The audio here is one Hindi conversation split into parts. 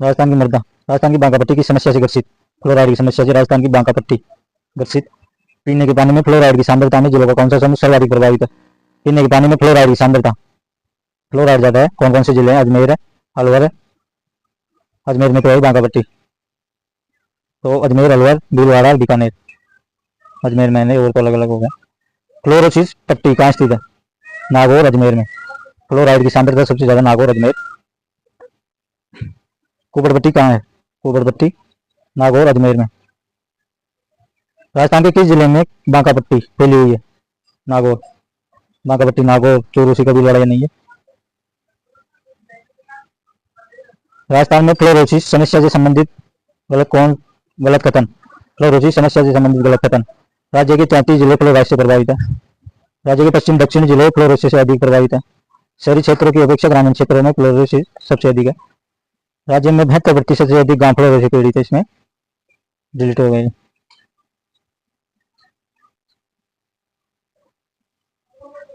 राजस्थान की मृदा, राजस्थान की बांका पट्टी की समस्या से ग्रसित, फ्लोराइड की समस्या से राजस्थान की बांका पट्टी ग्रसित। पीने के पानी में फ्लोराइड की सांद्रता में जिलों का कौन सा समूह सर्वाधिक प्रभावित है? पीने के पानी में फ्लोराइड की सांद्रता, फ्लोराइड ज्यादा है, कौन कौन से जिले हैं? अजमेर है, अलवर है। अजमेर में तो है बांका पट्टी, तो अजमेर, अलवर, भीलवाड़ा, बीकानेर। अजमेर में और तो अलग अलग हो गया। क्लोरोसिस पट्टी कहाँ स्थित है? नागौर, अजमेर में। फ्लोराइड की सांद्रता सबसे ज्यादा नागौर, अजमेर। कुबड़ पट्टी कहाँ है? कुबड़ पट्टी नागौर, अजमेर में। राजस्थान के किस जिले में बांका पट्टी फैली हुई है? नागौर। बांका पट्टी नागौर, चूरू से कभी लड़ाई नहीं है। राजस्थान में फ्लोरोसिस समस्या से संबंधित गलत कथन। फ्लोरोसिस समस्या से संबंधित गलत कथन। राज्य के 33 जिले फ्लोराइड से प्रभावित है। राज्य के पश्चिम दक्षिण जिले फ्लोरोसिस से अधिक प्रभावित है। शहरी क्षेत्रों की अपेक्षा ग्रामीण क्षेत्रों में फ्लोरोसिस सबसे अधिक है। राज्य में 72% से अधिक गांव फ्लोरोसिस पीड़ित है। इसमें डिलीट हो गए।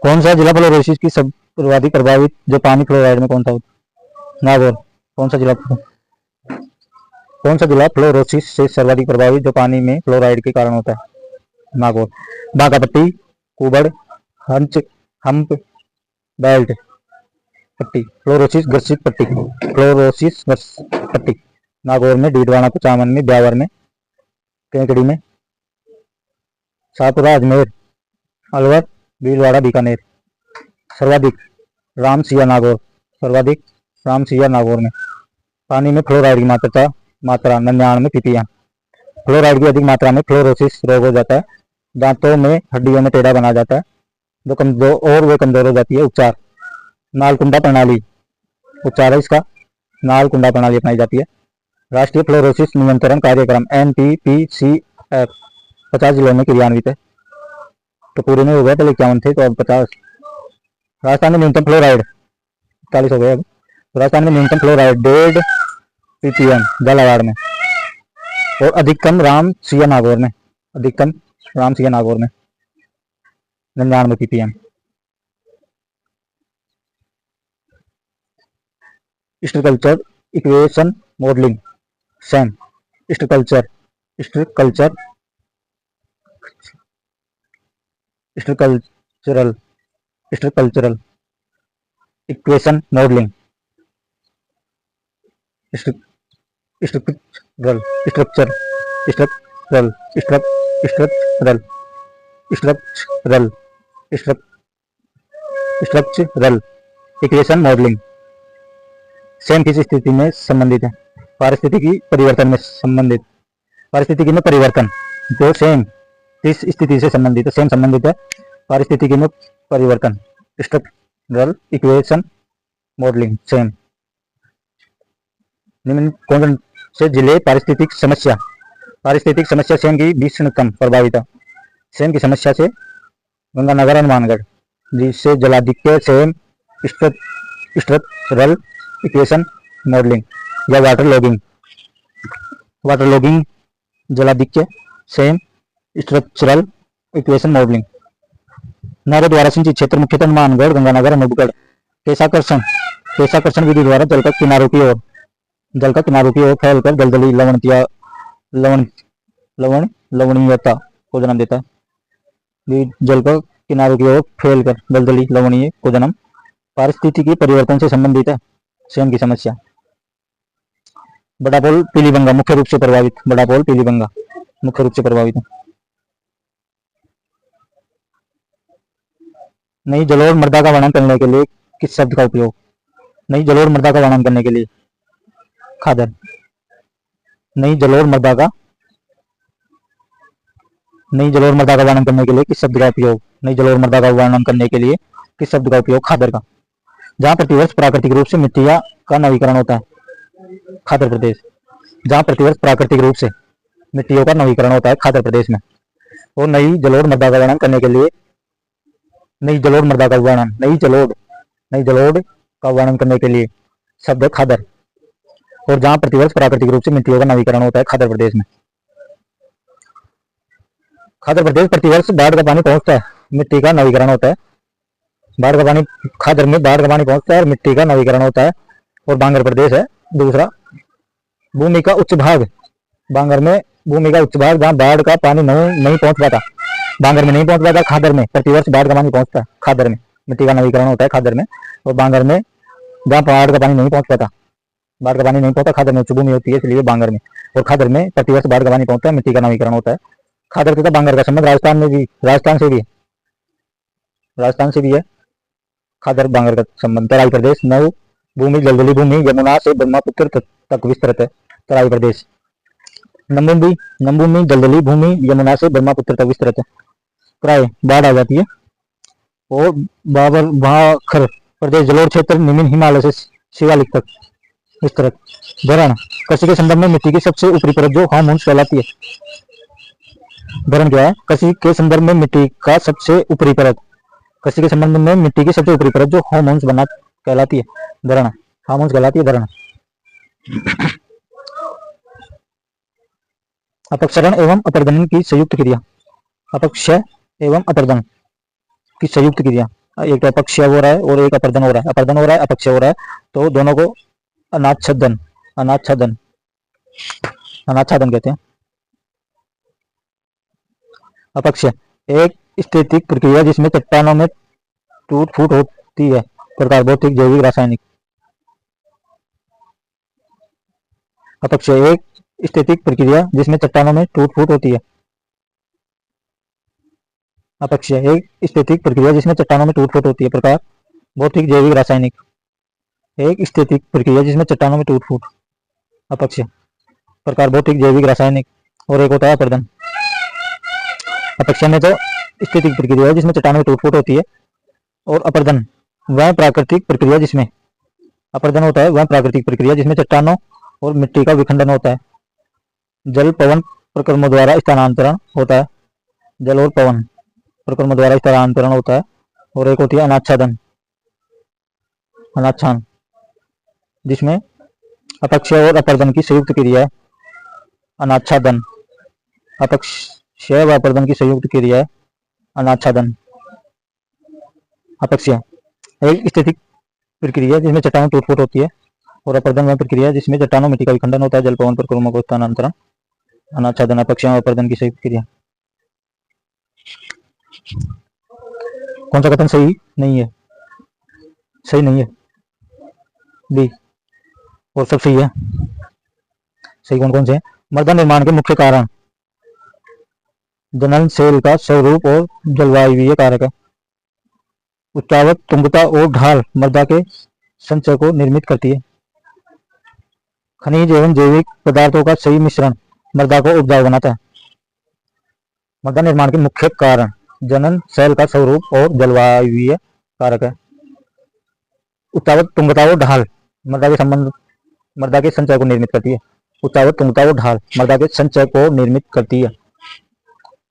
कौन सा जिला फ्लोरोसिस की सर्वाधिक प्रभावित जो पानी फ्लोराइड में कौन सा होता? नागौर। कौन सा जिला फ्लोरोसिस से सर्वाधिक प्रभावित जो पानी में फ्लोराइड के कारण होता है? नागौर। बांका पट्टी, कुबड़, हंच, हम्प, बेल्ट पट्टी, फ्लोरोसिस ग्रसित पट्टी, फ्लोरोसिस पट्टी नागौर में, डीडवाना, कुचामन में, ब्यावर में, केकड़ी में, शाहपुरा, अजमेर, अलवर, भीलवाड़ा, बीकानेर। सर्वाधिक रामसिया नागौर, सर्वाधिक रामसिया नागौर में। पानी में फ्लोराइड की मात्रा 99 ppm। फ्लोराइड की अधिक मात्रा में फ्लोरोसिस रोग हो जाता है, दांतों में हड्डियों में टेढ़ा बना जाता है, वे कमजोर हो जाती है। उपचार नालकुंडा प्रणाली, उपचार है इसका नालकुंडा प्रणाली अपनाई जाती है। राष्ट्रीय फ्लोरोसिस नियंत्रण कार्यक्रम NPPCF 50 जिलों में क्रियान्वित है। तो पूरे में हो गया, पहले 51 थे तो अब 50। राजस्थान में न्यूनतम फ्लोराइड 40 हो गया। अब राजस्थान में न्यूनतम फ्लोराइड 1.5 ppm झालावाड़ में, और अधिकतम रामसिया नागौर में, अधिकतम रामसिया नागौर में 99 ppm। Structure equation modelling same, structural equation modelling, structural equation modelling same किस स्थिति में संबंधित है? पारिस्थितिकी परिवर्तन में संबंधित। पारिस्थितिकी में परिवर्तन जो सेम किस स्थिति से संबंधित है? सेम संबंधित है पारिस्थितिकी में परिवर्तन। Structural equation modelling same. निम्न कौन से जिले पारिस्थितिक समस्या सेम की भीषणतम प्रभावित है? सेम की समस्या से गंगानगर, हनुमानगढ़, जिससे जलाधिक्य सेम, स्ट्रक्चरल इक्वेशन मॉडलिंग या वाटर लॉगिंग जलाधिक्य सेम, स्ट्रक्चरल इक्वेशन मॉडलिंग। नहरों द्वारा सिंचित क्षेत्र मुख्यतः हनुमानगढ़, गंगानगर, अनूपगढ़। केशाकर्षण विधि द्वारा जल का किनारों की ओर फैलकर दलदली लवणीयता को जन्म देता है। जल का किनारों की ओर फैलकर दलदली लवणीय को जन्म। पारिस्थितिकी परिवर्तन से संबंधित है सेम की समस्या। बड़ा पोल पीलीभंगा मुख्य रूप से प्रभावित, बड़ा पोल पीलीभंगा मुख्य रूप से प्रभावित है। नई जलोढ़ मृदा का वर्णन करने के लिए किस शब्द का उपयोग? नई जलोढ़ मृदा का वर्णन करने के लिए खादर। नई जलोढ़ मृदा का वर्णन करने के लिए किस शब्द का उपयोग? नई जलोढ़ मृदा का वर्णन करने के लिए किस शब्द का उपयोग? खादर का। जहां प्रतिवर्ष प्राकृतिक रूप से मिट्टिया का नवीकरण होता है, खादर प्रदेश। जहां प्रतिवर्ष प्राकृतिक रूप से मिट्टियों का नवीकरण होता है, खादर प्रदेश में। और नई जलोढ़ मृदा का वर्णन करने के लिए नई जलोढ़ का वर्णन करने के लिए शब्द खादर। और जहां प्रतिवर्ष प्राकृतिक रूप से मिट्टियों का नवीकरण होता है, खादर प्रदेश में। खादर प्रदेश प्रतिवर्ष बाढ़ का पानी पहुंचता है, मिट्टी का नवीकरण होता है। खादर में बाढ़ का पानी पहुंचता है और मिट्टी का नवीकरण होता है। और बांगर प्रदेश है दूसरा, भूमि का उच्च भाग, बांगर में भूमि का उच्च भाग जहाँ बाढ़ का पानी नहीं पहुंच पाता, बांगर में नहीं पहुंच पाता, खादर में प्रतिवर्ष बाढ़ का पानी पहुंचता है, खादर में मिट्टी का नवीकरण होता है खादर में, और बांगर में जहाँ बाढ़ का पानी नहीं पहुंच पाता, बाढ़ का पानी नहीं पहुंचता, खादर में उच्च भूमि होती है इसलिए बांगर में, और खादर में प्रतिवर्ष बाढ़ का पानी पहुंचता है, मिट्टी का नवीकरण होता है। खादर तथा बांगर का संबंध राजस्थान से भी है। खादर बांगर का संबंध। तराई प्रदेश, नव भूमि दलदली भूमि यमुना से ब्रह्मपुत्र तक विस्तृत है। तराई प्रदेश नमभूमि दलदली भूमि यमुना से ब्रह्मपुत्र तक विस्तृत है। प्राय बाढ़ आ जाती है। और बाबर भाखर प्रदेश जलोढ़ क्षेत्र निम्न हिमालय से शिवालिक तक विस्तृत। धरण कृषि के संदर्भ में मिट्टी की सबसे ऊपरी परत जो हार्मोन्स कहलाती है। धरण क्या है? कृषि के संदर्भ में मिट्टी का सबसे ऊपरी परत, कृषि के संबंध में मिट्टी की सबसे ऊपरी परत जो हार्मोन्स बना कहलाती है धरण, हार्मोन्स कहलाती है धरण। अपक्षरण एवं अपर्दन की संयुक्त क्रिया, अपक्षय एवं अपर्दन की संयुक्त क्रिया, एक तो अपक्षय हो रहा है और एक अपर्दन हो रहा है, अपर्दन हो रहा है, अपक्षय हो रहा है, तो दोनों को अनाच्छादन कहते हैं। अपक्षय एक स्थैतिक प्रक्रिया जिसमें चट्टानों में टूट फूट होती है, प्रकार भौतिक जैविक रासायनिक। अपक्षय एक स्थैतिक प्रक्रिया जिसमें चट्टानों में टूट फूट होती है। अपक्षय एक स्थैतिक प्रक्रिया जिसमें चट्टानों में टूट फूट होती है, प्रकार भौतिक जैविक रासायनिक। एक स्थैतिक प्रक्रिया जिसमें चट्टानों में टूट फूट, अपक्षय, प्रकार भौतिक जैविक रासायनिक। और एक होता है अपर्दन। अपक्षय में तो स्थैतिक प्रक्रिया है जिसमें चट्टानों में टूट फूट होती है, और अपर्दन वह प्राकृतिक प्रक्रिया जिसमें, अपर्दन होता है वह प्राकृतिक प्रक्रिया जिसमें चट्टानों और मिट्टी का विखंडन होता है, जल पवन प्रक्रमों द्वारा स्थानांतरण होता है, जल और पवन प्रक्रमों द्वारा स्थानांतरण होता है। और एक होती है अनाच्छादन, जिसमें अपक्षय और अपर्दन की संयुक्त क्रिया है। अनाच्छादन, अपक्षय व अपर्दन की संयुक्त क्रिया है अनाच्छादन। अपक्षय एक स्थितिक प्रक्रिया जिसमें चट्टानों टूट फूट होती है, और अपर्दन वह प्रक्रिया जिसमें चट्टानों मिट्टी का विखंडन होता है, जल पवन प्रक्रमों को स्थानांतरण। अनाच्छादन, अपक्षय और अपर्दन की संयुक्त क्रिया। कौन सा कथन सही नहीं है? सही नहीं है बी, और सब सही है। सही कौन कौन से हैं? मृदा निर्माण के मुख्य कारण जननशील का स्वरूप और जलवायुवीय कारक है। उच्चावत तुंगता और ढाल मृदा के संचय को निर्मित करती है। खनिज एवं जैविक पदार्थों का सही मिश्रण मृदा को उपजाऊ बनाता है। मृदा निर्माण के मुख्य कारण जनन शैल का स्वरूप और जलवायुवीय कारक है। उच्चावत तुंगता और ढाल मृदा के संचय को निर्मित करती है। उच्चावत तुंगता और ढाल मृदा के संचय को निर्मित करती है।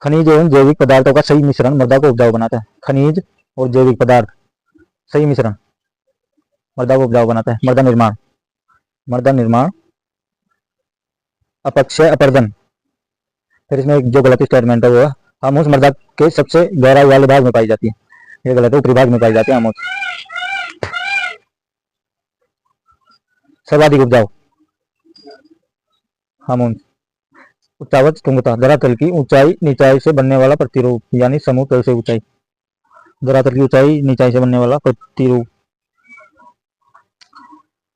खनिज एवं जैविक पदार्थों का सही मिश्रण मृदा को उपजाऊ बनाता है। खनिज और जैविक पदार्थ सही मिश्रण मृदा को उपजाऊ बनाता है। मृदा निर्माण अपक्षय अपर्दन। फिर इसमें जो गलत स्टेटमेंट है वो है हार्मोन्स मृदा के सबसे गहराई वाले भाग में पाई जाती है, ये गलत है, ऊपरी भाग में पाई जाती है हार्मोन्स। सर्वाधिक उपजाऊ हार्मोन्स। उच्चावच तुंगता धरातल की ऊंचाई नीचाई से बनने वाला प्रतिरूप, यानी समूह तल से ऊंचाई, धरातल की ऊंचाई नीचाई से बनने वाला प्रतिरूप।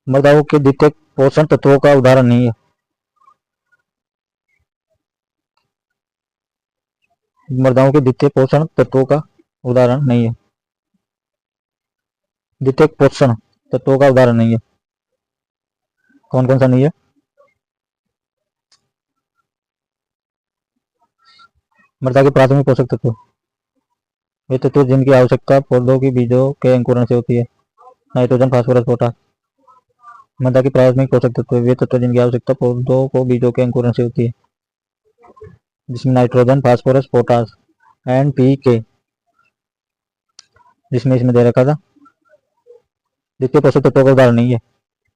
मृदाओं के द्वितीय पोषण तत्वों का उदाहरण नहीं है। मृदाओं के द्वितीय पोषण तत्वों का उदाहरण नहीं है। द्वितीय पोषण तत्वों का उदाहरण नहीं है। कौन कौन सा नहीं है? मृदा के प्राथमिक पोषक तत्व वे तत्व जिनकी आवश्यकता पौधों की बीजों के अंकुरण से होती है। Nitrogen, phosphorus, potash. मृदा के प्राथमिक पोषक तत्व वे तत्व जिनकी आवश्यकता पौधों को बीजों के अंकुरण से होती है, जिसमें नाइट्रोजन, फास्फोरस, पोटास, NPK, जिसमें इसमें दे रखा था। द्वितीय पोषक तत्वों का उदाहरण नहीं है।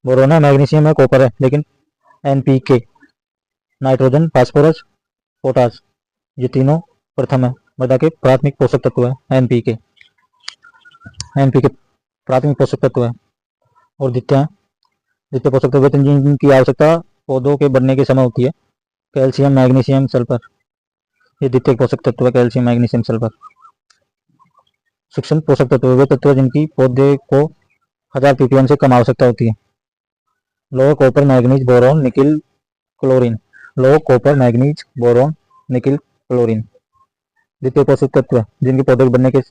बोरोन है, मैग्नीशियम है, कॉपर है, लेकिन NPK, नाइट्रोजन, फास्फोरस, पोटास, ये तीनों प्रथम है। मृदा के प्राथमिक पोषक तत्व है NPK प्राथमिक पोषक तत्व है। और द्वितीय पोषक तत्व जिनकी आवश्यकता पौधों के बढ़ने के समय होती है। कैल्शियम, मैग्नीशियम, सल्फर, ये द्वितीयक पोषक तत्व है। Calcium, magnesium, sulphur. सूक्ष्म पोषक तत्व वे तत्व जिनकी पौधे को 1000 ppm से कम आवश्यकता होती है। लोह, copper, manganese, boron, nickel, chlorine. लोह, copper, manganese, boron, nickel, chlorine. द्वितीय पोषक तत्व जिनकी पौधे के बनने के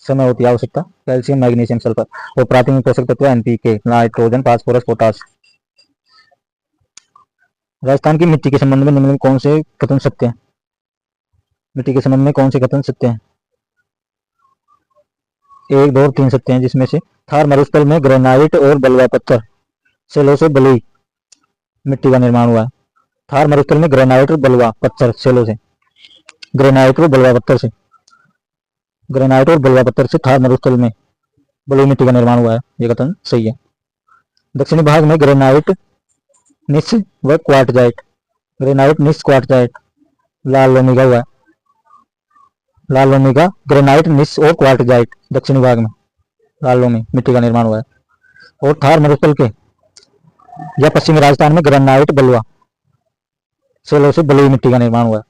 समय होती है आवश्यकता। Calcium, magnesium, sulphur. और प्राथमिक पोषक तत्व NPK, nitrogen, phosphorus, potash. Rajasthan की मिट्टी के संबंध में निम्न में कौन से कथन सत्य हैं? मिट्टी के संबंध में कौन से कथन सत्य हैं? 1, 2 और 3 सत्य हैं, जिसमें से थार मरुस्थल में ग्रेनाइट और बलुआ पत्थर सेलों से बलुई मिट्टी का निर्माण हुआ है। थार मरुस्थल में ग्रेनाइट और बलुआ पत्थर सेलों से, ग्रेनाइट और बलुआ पत्थर से, ग्रेनाइट और बलुआ पत्थर से थार मरुस्थल में बलुई मिट्टी का निर्माण हुआ है। यह कथन सही है। दक्षिणी भाग में ग्रेनाइट, निस व क्वार्टजाइट, ग्रेनाइट, निस, क्वार्टजाइट, लाल लोमी का हुआ है। लाल लोमी का ग्रेनाइट, निस और क्वार्टजाइट दक्षिणी भाग में लाल लोमी मिट्टी का निर्माण हुआ है। और थार मरुस्थल के या पश्चिमी राजस्थान में ग्रेनाइट, बलुआ सेलों से बलुई मिट्टी का निर्माण हुआ है।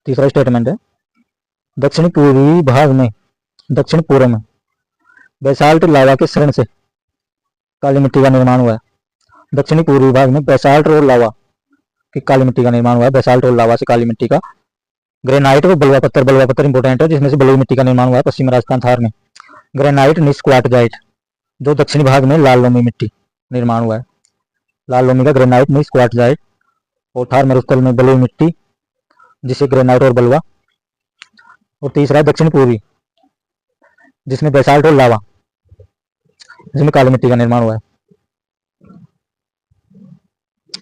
तीसरा स्टेटमेंट है, दक्षिण पूर्वी भाग में, दक्षिण पूर्व में बेसाल्ट लावा के शरण से काली मिट्टी का निर्माण हुआ है। दक्षिणी पूर्वी भाग में बेसाल्ट और लावा की काली मिट्टी का निर्माण हुआ है। बेसाल्ट और लावा से काली मिट्टी का। ग्रेनाइट और बलुआ पत्थर इंपोर्टेंट है, जिसमें से बलुई मिट्टी का निर्माण हुआ है पश्चिमी राजस्थान थार में। ग्रेनाइट, निस, क्वार्टजाइट जो दक्षिणी भाग में लाल लोमी मिट्टी निर्माण हुआ है। लाल लोमी का ग्रेनाइट, निस, क्वार्टजाइट। और थार मरुस्थल में बलुई मिट्टी जिसे ग्रेनाइट और बलुआ। और तीसरा है दक्षिण पूर्वी, जिसमें बेसाल्ट और लावा, जिसमें काली मिट्टी का निर्माण हुआ है,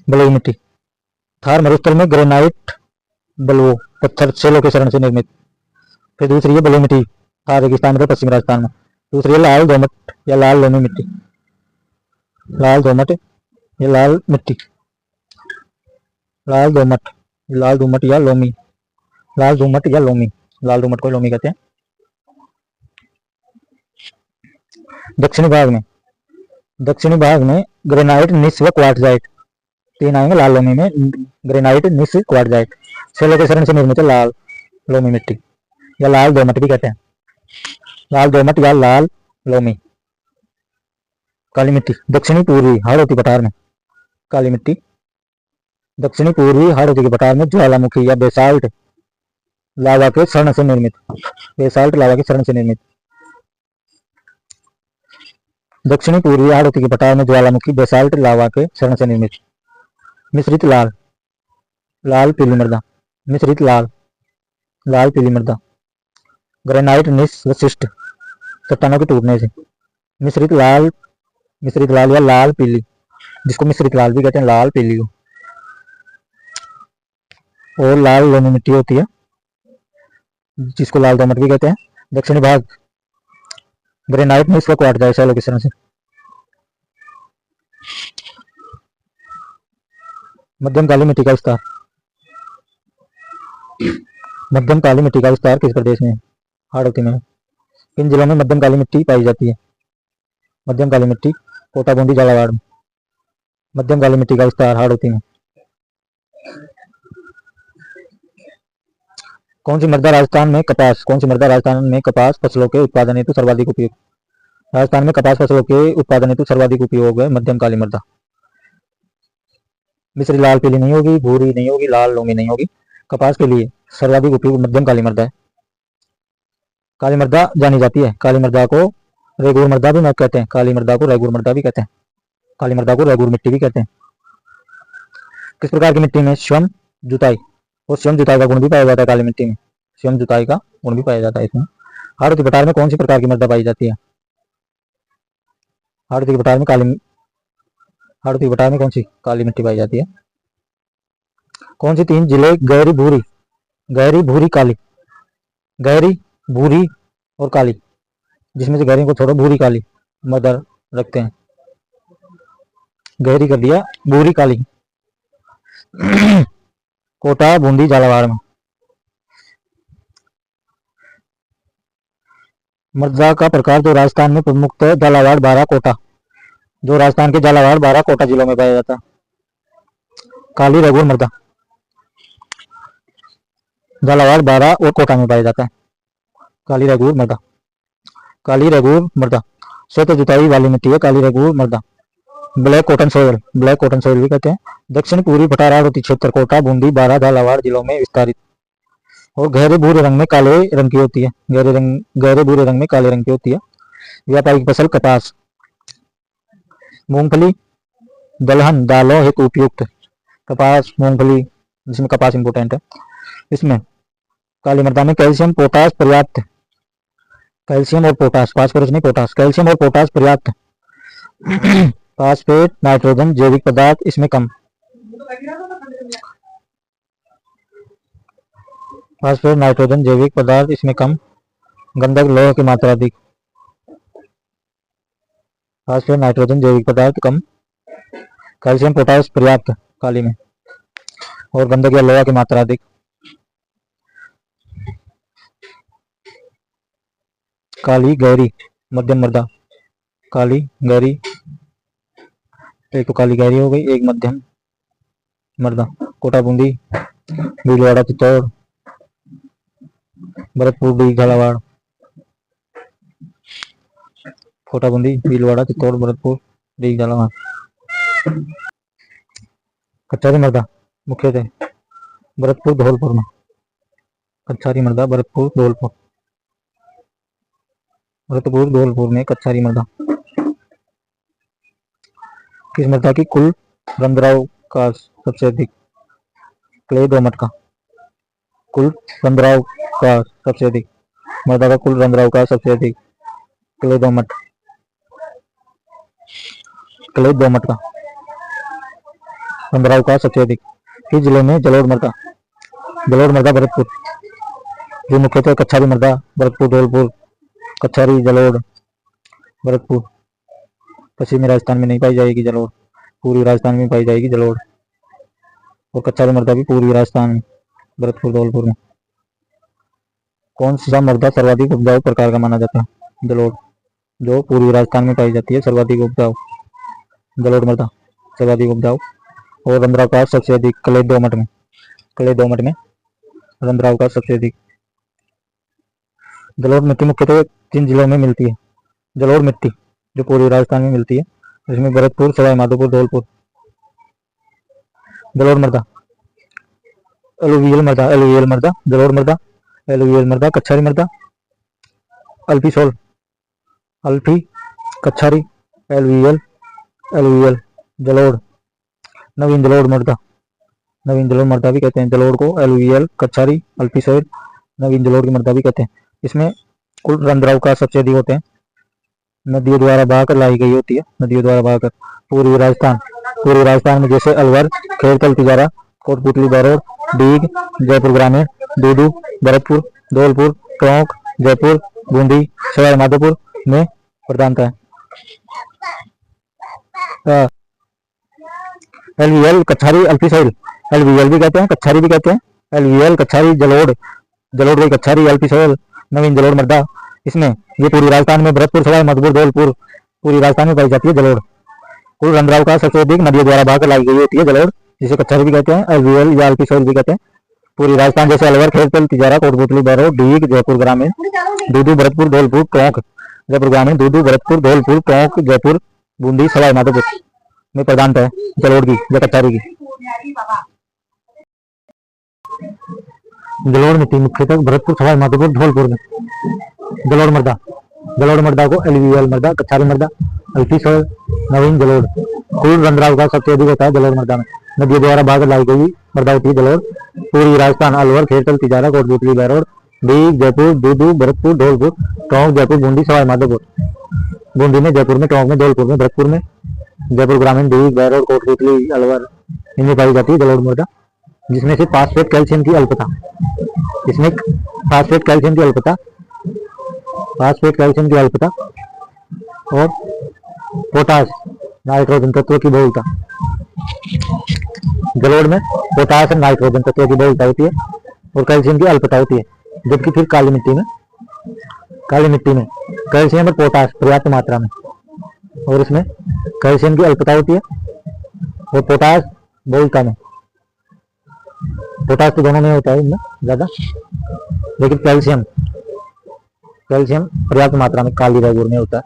बलुई मिट्टी। थार मरुस्थल में ग्रेनाइट, बलुओ पत्थर सेलों के शरण से निर्मित। फिर दूसरी है बलुई मिट्टी, थार रेगिस्तान में, पश्चिमी राजस्थान में। दूसरी है लाल दोमट या लाल लोमी मिट्टी, लाल दोमट या लाल मिट्टी, लाल दोमट, लाल दोमट या लोमी, लाल दोमट या लोमी, लाल दोमट को लोमी कहते हैं। दक्षिणी भाग में ग्रेनाइट, निस व क्वार्टजाइट, तीन आएंगे लाल लोमी में। ग्रेनाइट, निस, क्वार्टजाइट सेलों के शरण से निर्मित है लाल लोमी मिट्टी या लाल दोमट भी कहते हैं। लाल दोमट या लाल लोमी काली मिट्टी। दक्षिणी पूर्वी हाड़ौती पठार में काली मिट्टी। दक्षिणी पूर्वी हाड़ौती के पठार में ज्वालामुखी या बेसाल्ट लावा के शरण से निर्मित, बेसाल्ट लावा के शरण से निर्मित। दक्षिणी पूर्वी हाड़ौती के पठार में ज्वालामुखी बेसाल्ट लावा के शरण से निर्मित। मिश्रित लाल, लाल पीली मृदा, मिश्रित लाल, लाल पीली मृदा। ग्रेनाइट, निस वशिष्ट चट्टानों के टूटने से। मिश्रित लाल या लाल पीली, जिसको मिश्रित लाल भी कहते हैं, लाल पीली को। और लाल लोमी मिट्टी होती है, जिसको लाल दोमट भी कहते हैं। दक्षिणी भाग ग्रेनाइट, निस व क्वार्टजाइट सेलों के शरण से। मध्यम काली मिट्टी का विस्तार, मध्यम काली मिट्टी का विस्तार किस प्रदेश में? हाड़ौती में। किन जिलों में मध्यम काली मिट्टी पाई जाती है? मध्यम काली मिट्टी कोटा, बूंदी, झालावाड़ में। मध्यम काली मिट्टी का विस्तार हाड़ौती में। कौन सी मृदा राजस्थान में कपास, कौन सी मृदा राजस्थान में कपास फसलों के उत्पादन हेतु सर्वाधिक उपयोग? राजस्थान में कपास फसलों के उत्पादन हेतु सर्वाधिक उपयोग है मध्यम काली मृदा। मिश्री लाल पीली नहीं होगी, भूरी नहीं होगी, लाल लोमी नहीं होगी। कपास के लिए सर्वाधिक उपयोग मध्यम काली मृदा है। काली मृदा जानी जाती है, काली मृदा को रेगुर मृदा भी कहते हैं, काली मृदा को रेगुर मृदा भी कहते हैं, काली मृदा को रेगुर मिट्टी भी कहते हैं। किस प्रकार की मिट्टी में स्वयं जुताई और स्वयं जुताई का गुण भी पाया जाता है? काली मिट्टी में स्वयं जुताई का गुण भी पाया जाता है। इसमें हाड़ौती पठार में कौन सी प्रकार की मृदा पाई जाती है? हाड़ौती पठार में हाड़ौती पठार में कौन सी काली मिट्टी पाई जाती है? कौन सी तीन जिले गहरी भूरी काली, गहरी भूरी और काली, जिसमें से गहरी को छोड़ो, भूरी काली मदर रखते हैं। गहरी कर दिया, भूरी काली कोटा, बूंदी, झालावाड़ में। मृदा का प्रकार जो राजस्थान में प्रमुखतः झालावाड़, बारा, कोटा, जो राजस्थान के झालावाड़, बारा, कोटा जिलों में पाया जाता है। काली रेगुर मृदा झालावाड़, बारा और कोटा में पाया जाता है। काली रेगुर मृदा, काली रेगुर मृदा स्वतः जुताई वाली मिट्टी है। काली रेगुर मृदा। Black cotton soil, black cotton soil भी कहते हैं। दक्षिण पूर्वी पठारावती क्षेत्र, कोटा, बूंदी, बारा, झालावाड़ जिलों में विस्तारित और गहरे भूरे रंग में काले रंग की होती है। गहरे भूरे रंग में काले रंग की होती है। व्यापारिक फसल कपास, मूंगफली, दलहन, दालों हेतु उपयुक्त। कपास, मूंगफली, जिसमें कपास इंपोर्टेंट है। इसमें काली मृदा में कैल्शियम, पोटास पर्याप्त, कैल्शियम और पोटास, फास्फोरस नहीं पोटास, कैल्शियम और पोटास पर्याप्त। फास्फेट, नाइट्रोजन, जैविक पदार्थ इसमें कम। फास्फेट, नाइट्रोजन, जैविक पदार्थ इसमें कम। गंधक, लौह की मात्रा अधिक। फास्फेट, नाइट्रोजन, जैविक पदार्थ कम। कैल्शियम, पोटास पर्याप्त काली में, और गंधक या लोहा की मात्रा अधिक। काली गहरी मध्यम मृदा, काली गहरी, एक तो काली गहरी हो गई, एक मध्यम मृदा। कोटा, बूंदी, भीलवाड़ा, चित्तौड़, भरतपुर, डीग, झालावाड़। कोटा, बूंदी, भीलवाड़ा, चित्तौड़, भरतपुर, डीग, झालावाड़। कच्छारी मृदा मुख्यतः भरतपुर, धौलपुर में। कच्छारी मृदा भरतपुर, धौलपुर, भरतपुर, धौलपुर में कच्छारी मृदा। किस मृदा की कुल रंध्राव का सबसे अधिक? क्ले दोमट का कुल रंध्राव का सबसे अधिक, मृदा का कुल रंध्राव का सबसे अधिक क्ले दोमट, क्ले दोमट का रंध्राव का सबसे अधिक। किस जिले में जलोढ़ मृदा? जलोढ़ मृदा भरतपुर, जो मुख्यतः कच्छारी मृदा भरतपुर, धौलपुर, कच्छारी, जलोढ़, भरतपुर। पश्चिमी राजस्थान में नहीं पाई जाएगी जलोढ़, पूर्वी राजस्थान में पाई जाएगी जलोढ़, और कच्छारी मृदा भी पूर्वी राजस्थान में, भरतपुर, धौलपुर में। कौन सा मृदा सर्वाधिक उपजाऊ प्रकार का माना जाता है? जलोढ़, जो पूर्वी राजस्थान में पाई जाती है, सर्वाधिक उपजाऊ जलोढ़ मृदा, सर्वाधिक उपजाऊ। और रंध्राव का सबसे अधिक क्ले दोमट में, क्ले दोमट में रंध्राव का सबसे अधिक। जलोढ़ मिट्टी मुख्यतः 3 जिलों में मिलती है। जलोढ़ मिट्टी जो पूर्वी राजस्थान में मिलती है, इसमें भरतपुर, सवाई माधोपुर, धौलपुर। जलोढ़ मृदा, एलुवियल मृदा, एलुवियल मृदा, जलोढ़ मृदा, एलुवियल मृदा, कच्छारी मृदा, अल्फी सोल, अल्फी, कच्छारी, एलुवियल, एलुवियल, जलोढ़, नवीन जलोढ़ मृदा, नवीन जलोढ़ मृदा भी कहते हैं। जलोढ़ को एलुवियल, कच्छारी, अल्फी सोल, नवीन जलोढ़ की मृदा भी कहते हैं। इसमें कुल रंध्राव का सबसे अधिक होते हैं। नदियों द्वारा बहाकर लाई गई होती है, नदियों द्वारा बहाकर। पूर्वी राजस्थान में जैसे अलवर, खेरकल, तिजारा, कोटपुतली, बरौर, डीग, जयपुर ग्रामीण, डूडू, भरतपुर, धौलपुर, टोंक, जयपुर, बूंदी, सवाई माधोपुर में प्रधानता है। एलवीएल, कच्छारी, अल्फी सोइल, एलवीएल भी कहते हैं, कच्छारी भी कहते हैं। एलवीएल, कच्छारी, जलोढ़, जलोढ़ गई, कच्छारी, अल्फी सोइल, नवीन जलोढ़ मृदा। इसमें ये पूरी राजस्थान में भरतपुर, सवाई माधोपुर, धौलपुर, पूरी राजस्थान में पाई जाती है जलोढ़। कुल रंध्राव का सबसे अधिक नदियों द्वारा बहाकर लाई गई होती है जलोढ़, जिसे कच्छारी भी कहते हैं, एलवीएल या अल्फी सोइल भी कहते हैं। पूरी राजस्थान जैसे अलवर, खेरकल, तिजारा, कोटपुतली, बरौर, डीग, जयपुर ग्रामीण, डूडू, भरतपुर, धौलपुर, टोंक, जयपुर ग्रामीण, डूडू, भरतपुर, धौलपुर, टोंक, जयपुर, बूंदी, सवाई माधोपुर में प्रधानता है जलोढ़ की या कच्छारी की। जलोढ़ मिट्टी मुख्यतः भरतपुर, सवाई माधोपुर, धौलपुर में। जलोढ़ मृदा, जलोढ़ मृदा को एलवीएल मृदा, कच्छारी मृदा, अल्फी सोइल, नवीन जलोढ़। कुल रंध्राव का सबसे अधिक होता है जलोढ़ मृदा में। नदियों द्वारा बहाकर लाई गई मृदा होती है जलोढ़। पूर्वी राजस्थान अलवर, खेरकल, तिजारा, कोटपुतली, बरौर, डीग, जयपुर, डूडू, भरतपुर, धौलपुर, टोंक, जयपुर, बूंदी, सवाई माधोपुर। बूंदी में, जयपुर में, टोंक में, धौलपुर में, भरतपुर में, जयपुर ग्रामीण, डीग, बरौर, कोटपुतली, अलवर, इनमें पाई जाती है जलोढ़ मृदा। जिसमें से फास्फेट, कैल्शियम की अल्पता, इसमें फास्फेट, कैल्शियम की अल्पता, फास्फेट, कैल्शियम की अल्पता और पोटास, नाइट्रोजन तत्वों की बहुलता। जलोढ़ में पोटास और नाइट्रोजन तत्वों की बहुलता होती है और कैल्शियम की अल्पता होती है। जबकि फिर काली मिट्टी में कैल्शियम और पोटास पर्याप्त मात्रा में, और इसमें कैल्शियम की अल्पता होती है और पोटास बहुलता में। पोटास तो दोनों में होता है इनमें ज्यादा, लेकिन कैल्शियम कैल्शियम पर्याप्त मात्रा में काली राजौर में होता है।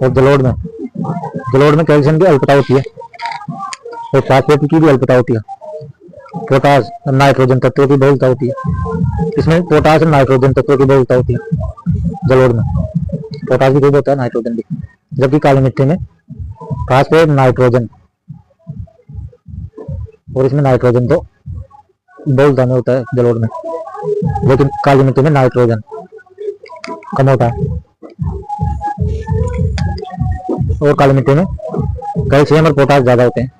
और जलोढ़ में कैल्शियम की अल्पता होती है और फास्फेट की भी अल्पता होती है। पोटास और नाइट्रोजन तत्वों की बहुलता होती है। इसमें पोटास और नाइट्रोजन तत्वों की बहुलता होती है जलोढ़ में। पोटास भी खूब होता है, नाइट्रोजन भी। जबकि काली मिट्टी में फास्फेट नाइट्रोजन, और इसमें नाइट्रोजन तो बहुलता में होता है जलोढ़ में, लेकिन काली मिट्टी में नाइट्रोजन कम होता है। और काली मिट्टी में कैल्शियम और पोटास ज्यादा होते हैं,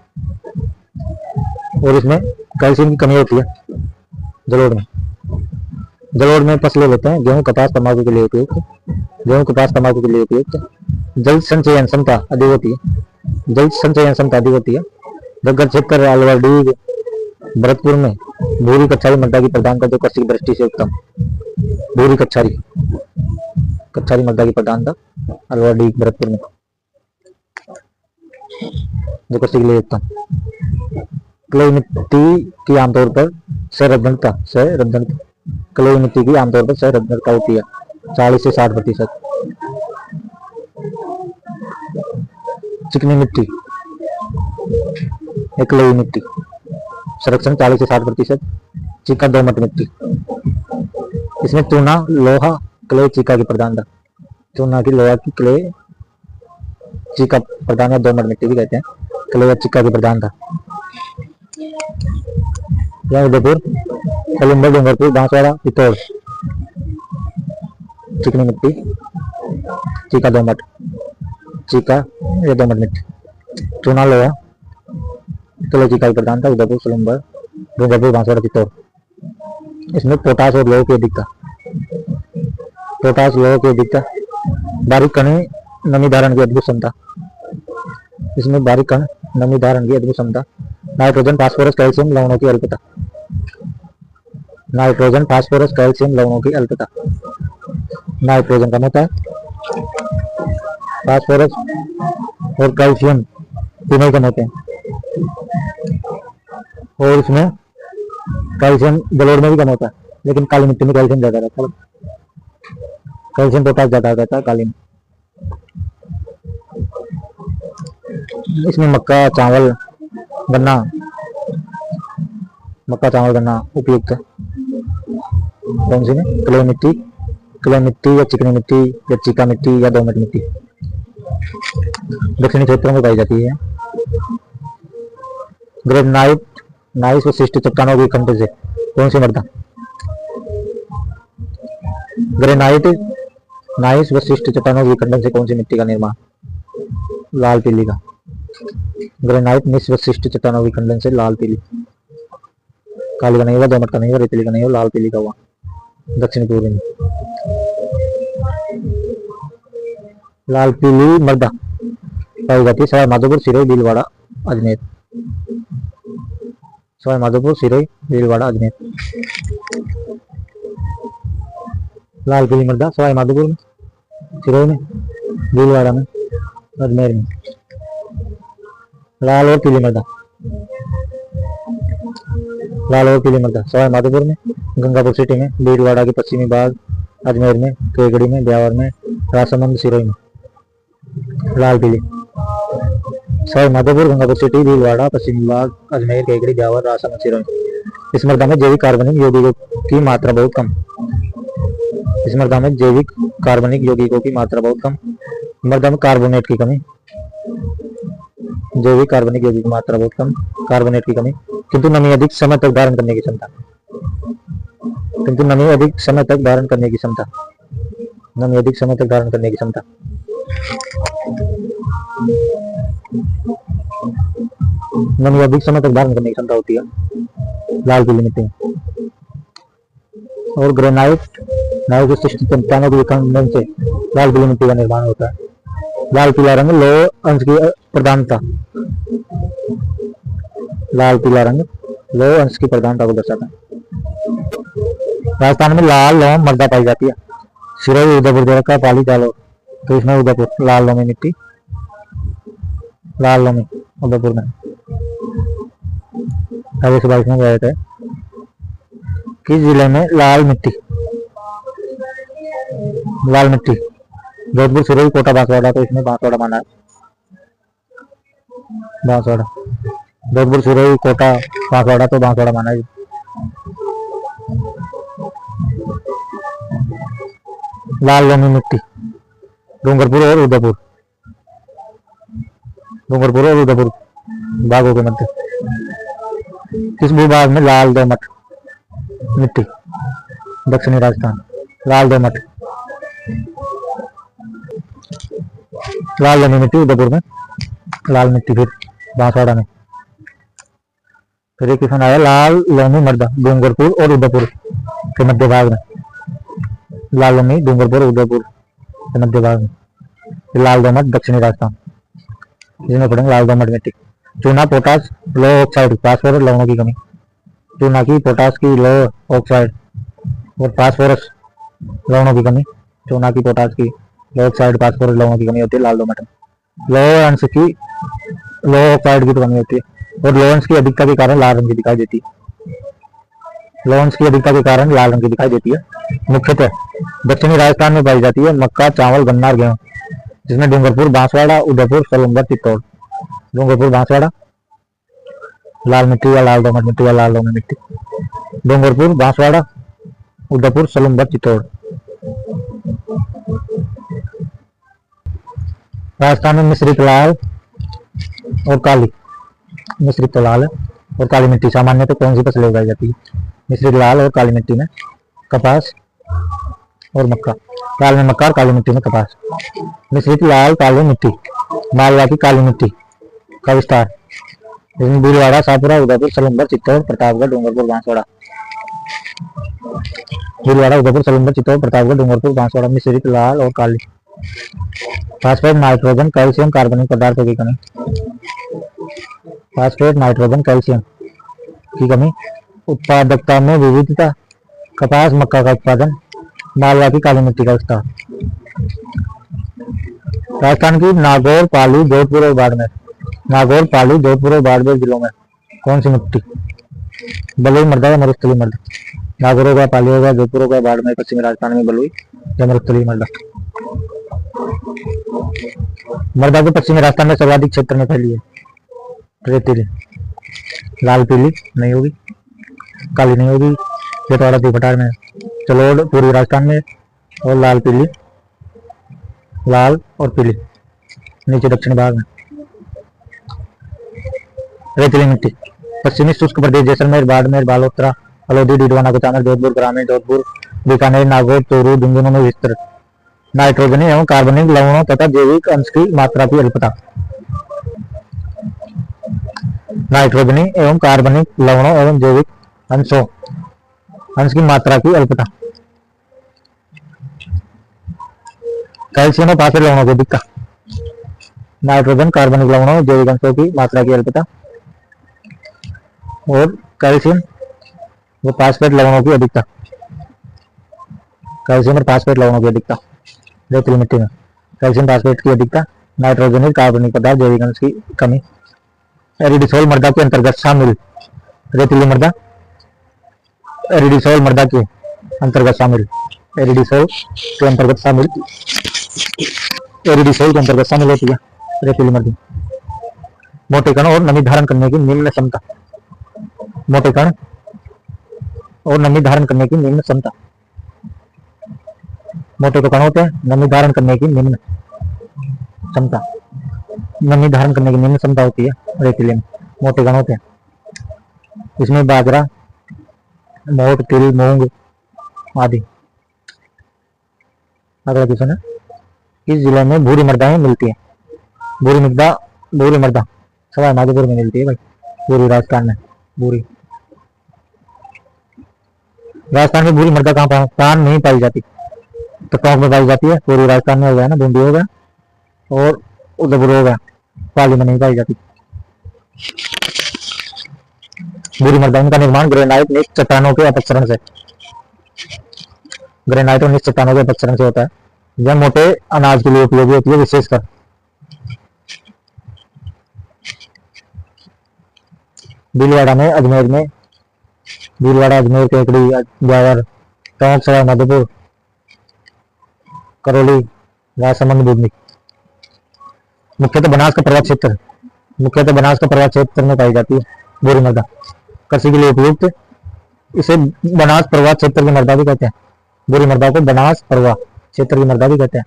और इसमें कैल्शियम की कमी होती है जलोढ़ में। जलोढ़ में फसलें लेते हैं गेहूं, कपास, तंबाकू के लिए उपयुक्त। गेहूं, कपास, तंबाकू के लिए उपयुक्त। जल संचयन क्षमता अधिक होती है। जल संचयन क्षमता अधिक होती है। जगह क्षेत्र अलवर, डीग, भरतपुर में भूरी कच्छारी मृदा की प्रदान करते कृषि की दृष्टि से उत्तम। भूरी कच्छारी मृदा की प्रधानता अलवर, डीग, भरतपुर में जो कृषि के लिए उत्तम। क्ले मिट्टी की आमतौर पर संरक्षणता क्ले मिट्टी की आमतौर पर संरक्षणता होती है 40 से 60%। चिकनी मिट्टी, क्ले मिट्टी, संरक्षण 40 से 60%। चीका दोमट मिट्टी, इसमें चूना, लोहा, क्ले, चीका की प्रधानता। चूना की, लोहा की, क्ले, चीका प्रधान या दोमट मिट्टी भी कहते हैं, क्ले या चीका की प्रधानता। उदयपुर, कलिंबर, डूंगरपुर, बांसवाड़ा, पिथौर। चिकनी मिट्टी, चीका दोमट, चीका या दोमट मिट्टी, चूना, लोहा, क्ले, चीका की प्रधानता। उदयपुर, कलिंबर, डूंगरपुर, बांसवाड़ा, पिथौर। इसमें पोटास और लोह की अधिकता। पोटास, लोह की अधिकता। बारीक कण नमी धारण की अद्भुत क्षमता। इसमें बारीक कण नमी धारण की अद्भुत क्षमता। नाइट्रोजन, फास्फोरस, कैल्शियम लवणों की अल्पता। नाइट्रोजन, फास्फोरस, कैल्शियम लवणों की अल्पता। नाइट्रोजन कम होता है, फास्फोरस और कैल्शियम तीनों कम होते हैं। और इसमें कैल्शियम जलोढ़ में भी कम होता है, लेकिन काली मिट्टी में कैल्शियम ज्यादा रहता है। कैल्शियम पोटास ज्यादा रहता है काली में। इसमें मक्का, चावल, गन्ना उपयुक्त है। कौन सी में? क्ले मिट्टी या चिकनी मिट्टी या चीका मिट्टी या दोमट मिट्टी दक्षिणी क्षेत्रों में पाई जाती है। ग्रेनाइट, नाइस विशिष्ट चट्टानों की खंड से कौन सी मृदा? ग्रेनाइट, नाइस विशिष्ट चट्टानों की खंडन से कौन सी मिट्टी का निर्माण? लाल पीली का। ग्रेनाइट निस विशिष्ट चट्टानों की खंडन से लाल पीली, काली का नहीं हुआ, दोमट का नहीं हुआ, रेतीली का नहीं हुआ, लाल पीली का हुआ दक्षिण पूर्वी में। लाल पीली मृदा पाई जाती है सवाई माधोपुर, सिरोही, भीलवाड़ा, अजमेर। सवाई माधोपुर, सिरोही, भीलवाड़ा, अजमेर। लाल पीली मृदा सवाई माधोपुर में, सिरोही में, भीलवाड़ा में, अजमेर में। लाल और पीली मृदा सवाई माधोपुर में, गंगापुर सिटी में, भीलवाड़ा के पश्चिमी भाग, अजमेर में, केगड़ी में, ब्यावर में, राजसमंद, सिरोही में। लाल पीली सवाई माधोपुर, गंगापुर सिटी, भीलवाड़ा, पश्चिमी भाग, अजमेर, केगड़ी, ब्यावर, राजसमंद, सिरोही। इस मृदा में जैविक कार्बनिक यौगिकों की मात्रा बहुत कम। इस मृदा में जैविक कार्बनिक यौगिकों की मात्रा बहुत कम। मृदा में कार्बोनेट की कमी। जैविक कार्बनिक यौगिक की मात्रा बहुत कम, कार्बोनेट की कमी, किंतु नमी अधिक समय तक धारण करने की क्षमता। नमी अधिक समय तक धारण करने की क्षमता होती है लाल पीली मिट्टी में। और ग्रेनाइट, नाइस विशिष्ट चट्टानों की खंडन से लाल पीली मिट्टी का निर्माण होता है। लाल पीला रंग लोह अंश की प्रधानता। लाल पीला रंग लोह अंश की प्रधानता को दर्शाता है। राजस्थान में लाल लोम मृदा पाई जाती है। सिरोही, उदयपुर, देवका, पाली, जालौर। तो इसमें उदयपुर लाल लोमी मिट्टी, लाल लोमी उदयपुर में 22 में गया है। किस जिले में लाल मिट्टी जोधपुर, सिरोही, कोटा, बांसवाड़ा। तो इसमें बांसवाड़ा माना है। बांसवाड़ा, जोधपुर, सिरोही, कोटा, बांसवाड़ा। तो बांसवाड़ा माना है। लाल लोमी मिट्टी, डूंगरपुर और उदयपुर। डूंगरपुर और उदयपुर भागों के मध्य किस भूभाग में लाल दोमट मिट्टी? दक्षिणी राजस्थान। लाल दोमट, लाल लोमी मिट्टी उदयपुर में, लाल मिट्टी फिर बांसवाड़ा में। फिर एक क्वेश्चन आया, लाल लोमी मृदा डूंगरपुर और उदयपुर के मध्य भाग में। लाल लोमी डूंगरपुर और उदयपुर के मध्य भाग में। लाल दोमट दक्षिणी राजस्थान, जिसमें पढ़ेंगे लाल दोमट मिट्टी। चूना, पोटास, लो ऑक्साइड, फास्फोरस, लवणों की कमी। चूना की, पोटास की, लो ऑक्साइड और फास्फोरस लवणों की कमी। चूना की, पोटास की, लो ऑक्साइड, फास्फोरस लवणों की कमी होती है लाल दोमट में। लो अंश की, लो ऑक्साइड की तो कमी होती है और लो अंश की अधिकता के कारण लाल रंग की दिखाई देती है। लो अंश की अधिकता के कारण लाल रंग की दिखाई देती है। मुख्यतः दक्षिणी राजस्थान में पाई जाती है मक्का, चावल, गन्ना और गेहूं, जिसमें डूंगरपुर, बांसवाड़ा, उदयपुर, सलूंबर, चित्तौड़। डूंगरपुर, बांसवाड़ा, लाल मिट्टी या लाल दोमट मिट्टी या लाल लोमी मिट्टी। डूंगरपुर, बांसवाड़ा, उदयपुर, सलूंबर, चित्तौड़। राजस्थान में मिश्रित लाल और काली, मिश्रित लाल और काली मिट्टी सामान्यतः कौन सी फसलें उगाई जाती है? मिश्रित लाल और काली मिट्टी में कपास और मक्का। लाल में मक्का और काली मिट्टी में कपास। मिश्रित लाल काली मिट्टी, मालवा की काली मिट्टी का विस्तार, जिसमें भीलवाड़ा, शाहपुरा, उदयपुर, सलूंबर, चित्तौड़, प्रतापगढ़, डूंगरपुर, बांसवाड़ा। भीलवाड़ा, उदयपुर, सलूंबर, चित्तौड़, प्रतापगढ़, डूंगरपुर, बांसवाड़ा। मिश्रित लाल और काली। फास्फेट, नाइट्रोजन, कैल्शियम, कार्बनिक पदार्थों की कमी। फास्फेट, नाइट्रोजन, कैल्शियम की कमी। उत्पादकता में विविधता, कपास, मक्का का उत्पादन, मालवा की काली मिट्टी का विस्तार। राजस्थान की नागौर, पाली, जोधपुर और बाड़मेर। नागौर, पाली, जोधपुर और बाड़मेर जिलों में कौन सी मिट्टी? बलुई मृदा या मरुस्थलीय मृदा। नागौर होगा, पाली होगा, जोधपुर होगा, बाड़मेर, पश्चिमी राजस्थान में बलुई या मरुस्थलीय मृदा। मृदा को पश्चिमी राजस्थान में सर्वाधिक क्षेत्र में फैली है। रेतीली, लाल पीली नहीं होगी, काली नहीं होगी, खेतवाड़ा त्रिभटार में, चलोड़ पूर्वी राजस्थान में और लाल पीली, लाल और पीली नीचे दक्षिण भाग में। रेतीली मिट्टी पश्चिमी शुष्क प्रदेश जैसलमेर, बाड़मेर, बालोतरा, हल्द्वानी, डीडवाना, कुचामन, जोधपुर, ग्रामीण जोधपुर, बीकानेर, नागौर, चूरू, झुंझुनू में विस्तृत। नाइट्रोजनी एवं कार्बनिक लवणों तथा जैविक अंश की मात्रा की अल्पता। नाइट्रोजनी एवं कार्बनिक लवणों एवं जैविक अंश की मात्रा की अल्पता। कैल्शियम और फास्फेट लवणों की अधिकता। नाइट्रोजन, कार्बनिक लवणों और जैविक अंशों की मात्रा की अल्पता और कैल्शियम व फास्फेट लवणों की अधिकता। कैल्शियम और फास्फेट लवणों की अधिकता रेतीली मिट्टी में। कैल्शियम, फास्फेट की अधिकता, नाइट्रोजन, कार्बनिक पदार्थ, जैविक अंश की कमी। एरिडिसोल मृदा के अंतर्गत शामिल रेतीली मृदा। एरिडिसोल मृदा के अंतर्गत शामिल, एरिडिसोल के अंतर्गत शामिल, एरिडिसोल के अंतर्गत शामिल होती है रेतीली मृदा। मोटे कण और नमी धारण करने की निम्न क्षमता। मोटे कण और नमी धारण करने की निम्न क्षमता। मोटे तो कण होते हैं, नमी धारण करने की निम्न क्षमता। नमी धारण करने की निम्न क्षमता होती है रेतीली में, मोटे कण होते हैं। इसमें बाजरा, मोट, तिल, मूंग आदि। अगला क्वेश्चन है, किस जिले में भूरी मृदाएं मिलती है? भूरी मृदा सवाई माधोपुर में मिलती है भाई। पूर्वी राजस्थान में भूरी। राजस्थान में भूरी मृदा कहाँ नहीं पाई जाती? तो टोंक में पाई जाती है। पूर्वी राजस्थान में हो गया ना, बूंदी हो गया और उदयपुर हो गया, पाली में नहीं पाई जाती भूरी मृदा। इनका निर्माण ग्रेनाइट निश्चित चट्टानों के अपक्षरण से, ग्रेनाइट और निश्चित चट्टानों के अपक्षरण से होता है। यह मोटे अनाज के लिए उपयोगी होती है, विशेषकर भीलवाड़ा में, अजमेर में, भीलवाड़ा, अजमेर, केकड़ी, ब्यावर, टोंक, सवाई माधोपुर, करौली, राजसमंद, बुधनी। मुख्यतः बनास का पर्वत क्षेत्र, मुख्यतः बनास का पर्वत क्षेत्र में पाई जाती है बोरी मृदा, कृषि के लिए उपयुक्त। इसे बनास पर्वत क्षेत्र की मृदा भी कहते हैं। बोरी मृदा को बनास पर्वत क्षेत्र की मृदा भी कहते हैं।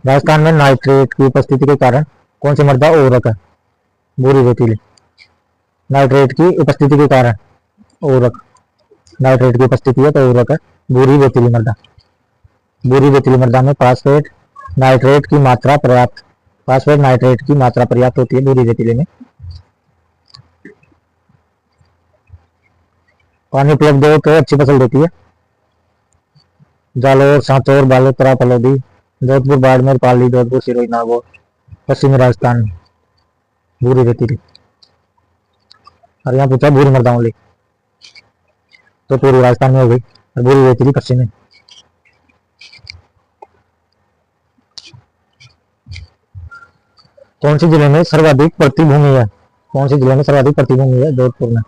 राजस्थान में नाइट्रेट की उपस्थिति के कारण कौन सी मृदा उर्वरक है? बोरी रेतीली। नाइट्रेट की उपस्थिति के कारण उर्वरक, नाइट्रेट की उपस्थिति है तो उर्वरक है बोरी रेतीली मृदा। बोरी रेतीली मृदा में फास्फेट नाइट्रेट की मात्रा पर्याप्त, फास्फेट नाइट्रेट की मात्रा पर्याप्त होती है बोरी रेतीली में। पानी उपलब्ध हो तो अच्छी फसल देती है। जालोर, सांचौर, बालोतरा, फलोदी, जोधपुर, बाड़मेर, पाली, जोधपुर, सिरोही, नागौर, पश्चिमी राजस्थान में भूरी रेतीली। और यहाँ पूछा भूरी मृदा ओनली, तो पूर्वी राजस्थान में हो गई, और भूरी रेतीली पश्चिम में। कौन सी जिले में सर्वाधिक प्रतिभूमि है? कौन सी जिले में सर्वाधिक प्रतिभूमि है? जोधपुर में।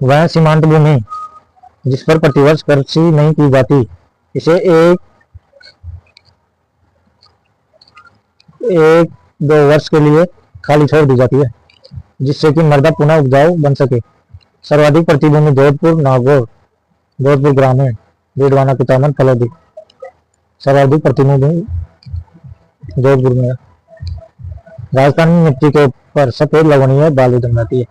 वह सीमांत भूमि जिस पर प्रतिवर्ष कृषि नहीं की जाती, इसे एक दो वर्ष के लिए खाली छोड़ दी जाती है, जिससे कि मृदा पुनः उपजाऊ बन सके। सर्वाधिक प्रतिभूमि जोधपुर, नागौर, जोधपुर ग्रामीण, डीडवाना, कुचामन, फलोदी। सर्वाधिक प्रतिभूमि जोधपुर में है। राजस्थान में मिट्टी के ऊपर सफेद लवणीय बालू जम जाती है,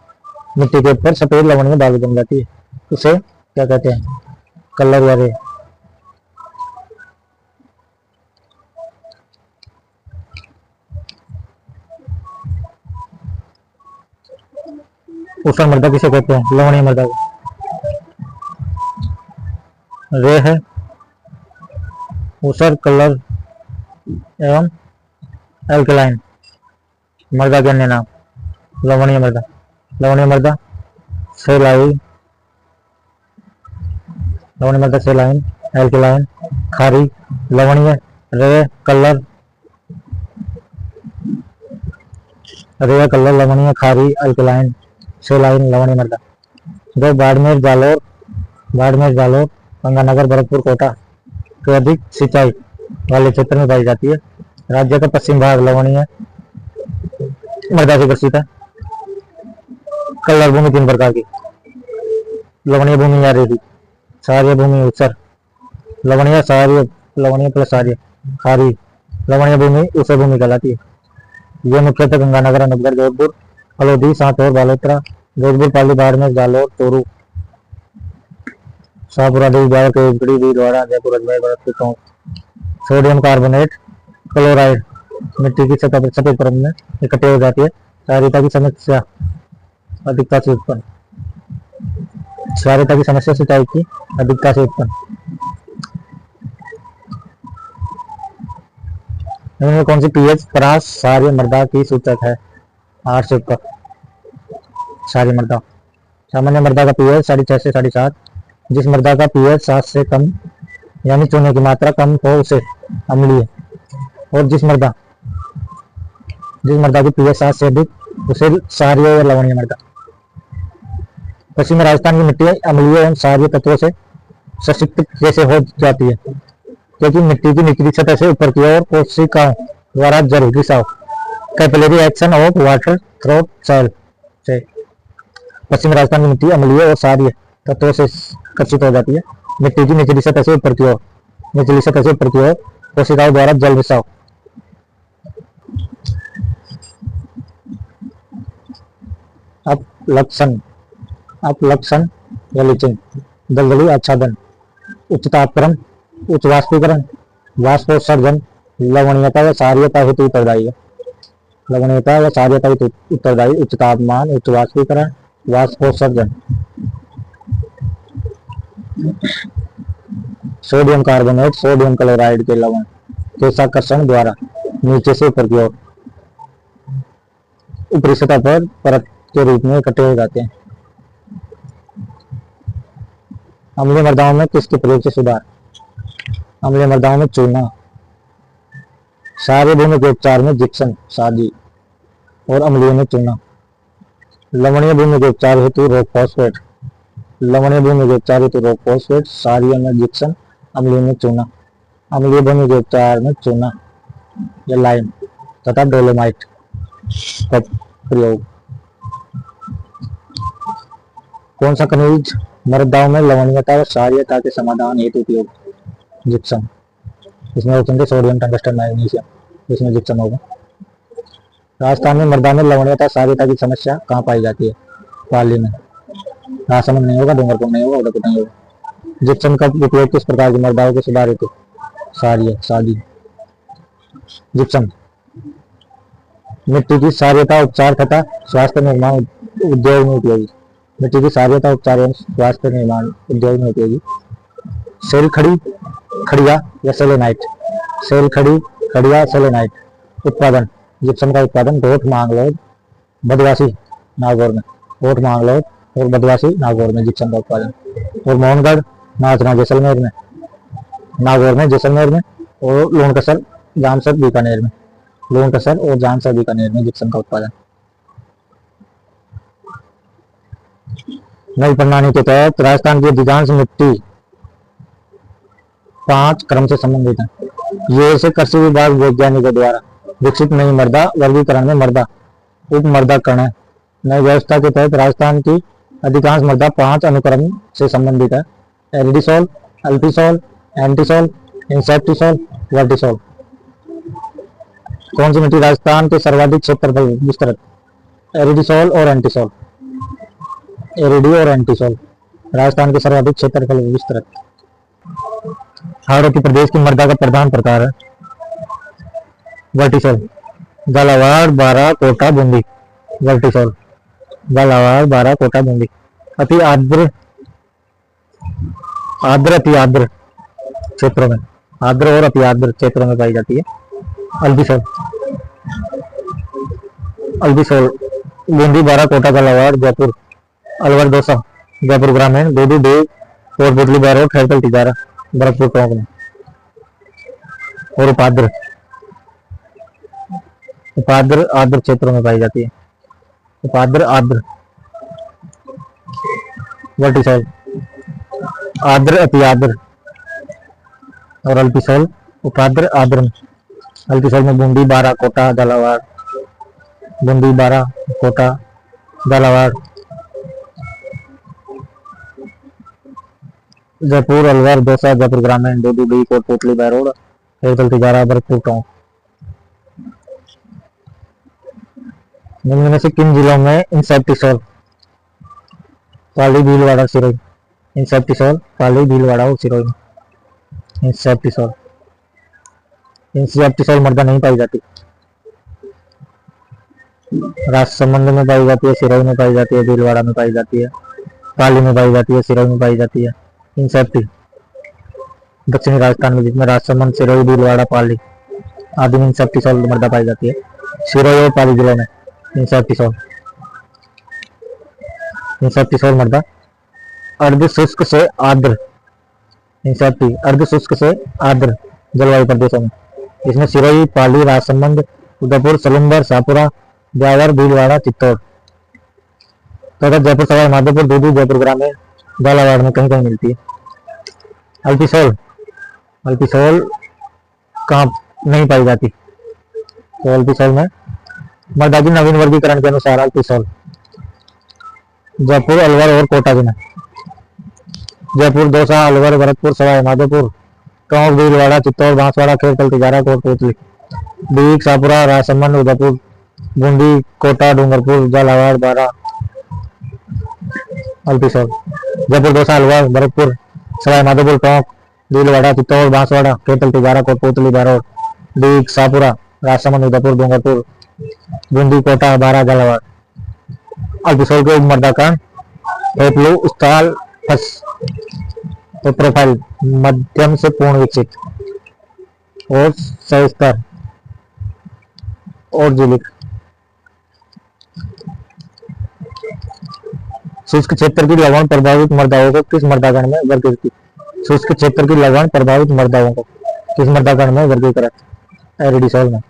मिट्टी के ऊपर सफेद लवणीय बालू जम जाती है, उसे क्या कहते हैं? कलर या रे। ऊसर मृदा किसे कहते हैं? लवणीय मृदा को। रे है ऊसर, कलर एवं एल्कलाइन। मृदा के अन्य नाम। लवणीय मृदा, लवणीय मृदा सेलाइन, लवणीय मृदा सेलाइन, एल्कलाइन, खारी, लवणीय, रे, कलर, रे, कलर, लवणीय, खारी, अल्कलाइन, सेलाइन, लवणीय मृदा। जो बाड़मेर, जालोर, गंगानगर, भरतपुर, कोटा के अधिक सिंचाई वाले क्षेत्र में पाई जाती है। राज्य का पश्चिम भाग लवणीय मृदा से ग्रसित है। कलर भूमि तीन प्रकार की: लवणीय भूमि या रेती, क्षारीय भूमि, ऊसर, लवणीय, क्षारीय, लवणीय प्लस क्षारीय, खारी, लवणीय भूमि ऊसर भूमि कहलाती है। ये मुख्यतः गंगानगर, अनूपगढ़, जोधपुर, फलोदी, सांचौर, बालोतरा, जोधपुर, पाली, बाड़मेर, जालोर, चोरू, शाहपुरा, देवी, Beawar, Kekri, Bhilwara, Jaipur, Ajmer, Bharatpur, Tonk. Sodium carbonate chloride मिट्टी की सतह पर सफेद परत में इकट्ठे हो जाती है। क्षारीयता की समस्या अधिकता से उत्पन्न, क्षारीयता की समस्या सिंचाई की अधिकता से उत्पन्न। इनमें कौन सी पीएच परास क्षारीय मृदा की सूचक है? 8 से ऊपर क्षारीय मृदा। सामान्य मृदा का पीएच 6.5 से 7.5। जिस मृदा का पीएच 7 से कम यानी चूने की मात्रा कम हो उसे अम्लीय, और जिस मृदा की पीएच 7 से अधिक उसे क्षारीय या लवणीय मृदा। पश्चिमी राजस्थान की मिट्टी अम्लीय एवं क्षारीय तत्वों से सशिक्त जैसे हो जाती है, क्योंकि मिट्टी की निचली सतह से ऊपर की ओर कोशिकाओं द्वारा जल रिसाव capillary action of water through soil से पश्चिमी राजस्थान की मिट्टी अम्लीय और क्षारीय तत्वों से कर्षित हो जाती है। मिट्टी की निचली सतह से ऊपर की ओर कोशिकाओं द्वारा जल रिसाव। अपलक्षण या लीचिंग, दलदली आच्छादन, उच्च तापक्रम, उच्च वाष्पीकरण, वाष्पोत्सर्जन, लवणीयता या क्षारीयता हेतु उत्तरदायी है। लवणीयता या क्षारीयता हेतु उत्तरदायी उच्च तापमान, उच्च वाष्पीकरण, वाष्पोत्सर्जन। सोडियम कार्बोनेट सोडियम क्लोराइड के लवण केशाकर्षण द्वारा नीचे से ऊपर की ओर ऊपरी सतह पर परत के रूप में इकट्ठे हो जाते हैं। अम्लीय मृदाओं में किसके प्रयोग से सुधार? अम्लीय मृदाओं में चूना। क्षारीय भूमि के उपचार में जिप्सम, सादी, और अम्लीय में चूना। लवणीय भूमि के उपचार हेतु रॉक फॉस्फेट। लवणीय भूमि के उपचार हेतु रॉक फॉस्फेट, क्षारीय में जिप्सम, अम्लीय में चूना। अम्लीय भूमि के उपचार में चूना या लाइम तथा डोलोमाइट का प्रयोग। कौन सा खनिज मृदाओं में लवणीयता व क्षारीयता के समाधान हेतु उपयोग? जिप्सम। इसमें ऑप्शन थे सोडियम, टंगस्टन, मैग्नीशियम। इसमें जिप्सम होगा। राजस्थान में मृदा में लवणीयता क्षारीयता की समस्या कहाँ पाई जाती है? पाली में। राजसमंद नहीं होगा, डूंगरपुर नहीं होगा, उदयपुर नहीं होगा। जिप्सम का उपयोग किस प्रकार की मृदाओं के सुधार हेतु? क्षारीय, सादी। जिप्सम मिट्टी की क्षारीयता उपचार तथा स्वास्थ्य निर्माण उद्योग में उपयोगी। मिट्टी की क्षारीयता उपचार एवं स्वास्थ्य निर्माण उद्योग में उपयोगी। सेल खड़ी खड़िया या सेलेनाइट। सेल खड़ी खड़िया सेलेनाइट। उत्पादन जिप्सम का उत्पादन घोट, मांगलोद, बदवासी, नागौर में। घोट, मांगलोद और बदवासी, नागौर में जिप्सम का उत्पादन। और मोहनगढ़, नाचना, जैसलमेर में। नागौर में, जैसलमेर में। और लूणकसर, जामसर, बीकानेर में। लूणकसर और जामसर, बीकानेर में जिप्सम का उत्पादन। नई प्रणाली के तहत राजस्थान की अधिकांश मिट्टी 5 क्रम से संबंधित है। ये से कृषि विभाग वैज्ञानिकों द्वारा विकसित नई मृदा वर्गीकरण में मृदा उप मृदाकरण है। नई व्यवस्था के तहत राजस्थान की अधिकांश मृदा 5 अनुक्रम से संबंधित है। एरिडिसोल, अल्टीसोल, एंटीसोल, इंसेप्टिसोल, वर्टिसोल। कौन सी मिट्टी राजस्थान के सर्वाधिक क्षेत्रफल विस्तृत? एरिडिसोल और एंटीसोल। एरिडी और एंटीसोल राजस्थान के सर्वाधिक क्षेत्रफल विस्तृत। हाड़ौती प्रदेश की मृदा का प्रधान प्रकार है वर्टिसोल। झालावाड़, बारा, कोटा, बूंदी। वर्टिसोल, झालावाड़, बारा, कोटा, बूंदी। अति आर्द्र अति आर्द्र क्षेत्रों में, आर्द्र और अति आर्द्र क्षेत्रों में पाई जाती है। अल्बिसोल, अल्बिसोल बूंदी, बारा, कोटा, झालावाड़, जयपुर, अलवर, दौसा, जयपुर ग्रामीण, दूधी, देव, कोटपुतली, बैरोट, खैरकल, तिजारा, भरतपुर टोंक में। और उपाद्र उपाद्र आर्द्र क्षेत्रों में पाई जाती है। उपाद्र आर्द्र। वर्टिसोल आर्द्र, अति आर्द्र। और अल्पिसोल उपाद्र आर्द्र में। अल्पिसोल में बूंदी, बारा, कोटा, झालावाड़। बूंदी, बारा, कोटा, झालावाड़, जयपुर, अलवर, दौसा, जयपुर ग्रामीण, दूधी, कोटपुतली, बैरोड, खैरकल, तिजारा, भरतपुर टोंक। निम्न में से किन जिलों में इंसेप्टिसोल? पाली, भीलवाड़ा, सिरोही। इंसेप्टिसोल पाली, भीलवाड़ा और सिरोही में। इंसेप्टिसोल इंसेप्टिसोल मृदा नहीं पाई जाती। राजसमंद में पाई जाती है, सिरोही में पाई जाती है, भीलवाड़ा में पाई जाती है, पाली में पाई जाती है, सिरोही में पाई जाती है। इंसेप्टी दक्षिणी राजस्थान में, जिसमें राजसमंद, सिरोही, भीलवाड़ा, पाली आदि में इंसेप्टिसोल मृदा पाई जाती है। सिरोही और पाली जिलों में इंसेप्टिसोल इंसेप्टिसोल मृदा अर्ध शुष्क से आर्द्र। इंसेप्टी अर्ध शुष्क से आर्द्र जलवायु प्रदेशों में। इसमें सिरोही, पाली, राजसमंद, उदयपुर, सलुंबर, शाहपुरा, ब्यावर, भीलवाड़ा, चित्तौड़ तथा जयपुर, सवाई माधोपुर, दूधी, जयपुर ग्रामीण, झालावाड़ में कहीं कहीं मिलती है। अल्पिसोल अल्पिसोल कहाँ नहीं पाई जाती? तो अल्पिसोल में मृदा की नवीन वर्गीकरण के अनुसार अल्पिसोल जयपुर, अलवर और कोटा जिले। जयपुर, दौसा, अलवर, भरतपुर, सवाई माधोपुर, टोंक, भीलवाड़ा, चित्तौड़, बांसवाड़ा, खैरकल, तिजारा, कोटपुतली, डीग, शाहपुरा, राजसमंद, उदयपुर, बूंदी, कोटा, डूंगरपुर, झालावाड़, बारा। अल्पिसोल जयपुर, दौसा, अलवर, भरतपुर, सवाई माधोपुर, टोंक, भीलवाड़ा, चित्तौड़, बांसवाड़ा, खैरकल, तिजारा, कोटपुतली, बैरोड, डीग, शाहपुरा, राजसमंद, उदयपुर, डूंगरपुर, बूंदी, कोटा, बारा, झालावाड़। अल्पिसोल के उपमृदा हेप्लू स्टाल फस तो प्रोफाइल मध्यम से पूर्ण विकसित और सस्तर और जीवित। शुष्क क्षेत्र की लवण प्रभावित मृदाओं को किस मृदागण में वर्गीकृत? शुष्क क्षेत्र की लवण प्रभावित मृदाओं को किस मृदागण में वर्गीकृत? एरिडिसोल में।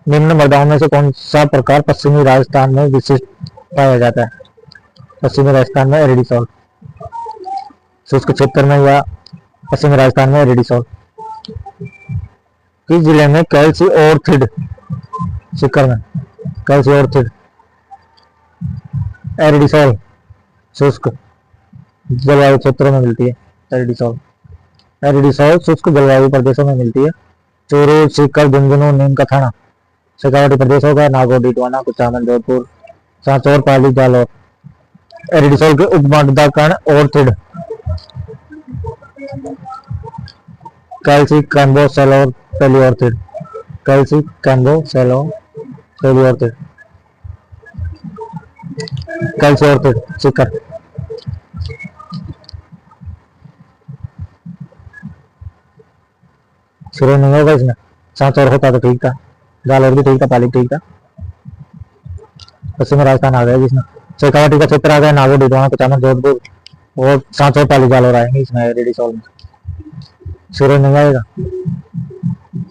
निम्न मृदाओं में से कौन सा प्रकार पश्चिमी राजस्थान में विशिष्ट पाया जाता है? पश्चिमी राजस्थान में एरिडिसॉल, शुष्क क्षेत्र में या पश्चिमी राजस्थान में एरिडिसॉल। किस जिले में कैल्सी ऑर्थिड शिखर में कैल्सी ऑर्थिड एरिडिसॉल शुष्क जलवायु क्षेत्रों में मिलती है? एरिडिसॉल एरिडिसॉल शुष्क जलवायु प्रदेशों में मिलती है। चूरू, सीकर, झुंझुनू, नीम का थाना शेखावाटी प्रदेशों का, नागौर, डीडवाना, कुचामन, जोधपुर, सांचौर, पाली, जालौर। एरिडिसॉल के उपमर्दा कण ऑर्थिड कैल्सी, कैम्बोसेलोर, पेलियोर्थिड। कैल्सी, कैम्बोसेलोर, पेलियोर्थिड। कैल्सी ऑर्थिड शिखर। शुरू नहीं होगा इसमें, सांचौर होता तो ठीक था, जालौर भी ठीक था, पाली ठीक था, पश्चिम राजस्थान आ गया जिसमें। शेखावाटी का क्षेत्र आ गया, नागौर, डीडवाना, कुचामन, जोधपुर और सांचौर, पाली, जालौर आएंगे इसमें एरिडिसॉल में। सिरोही नहीं आएगा,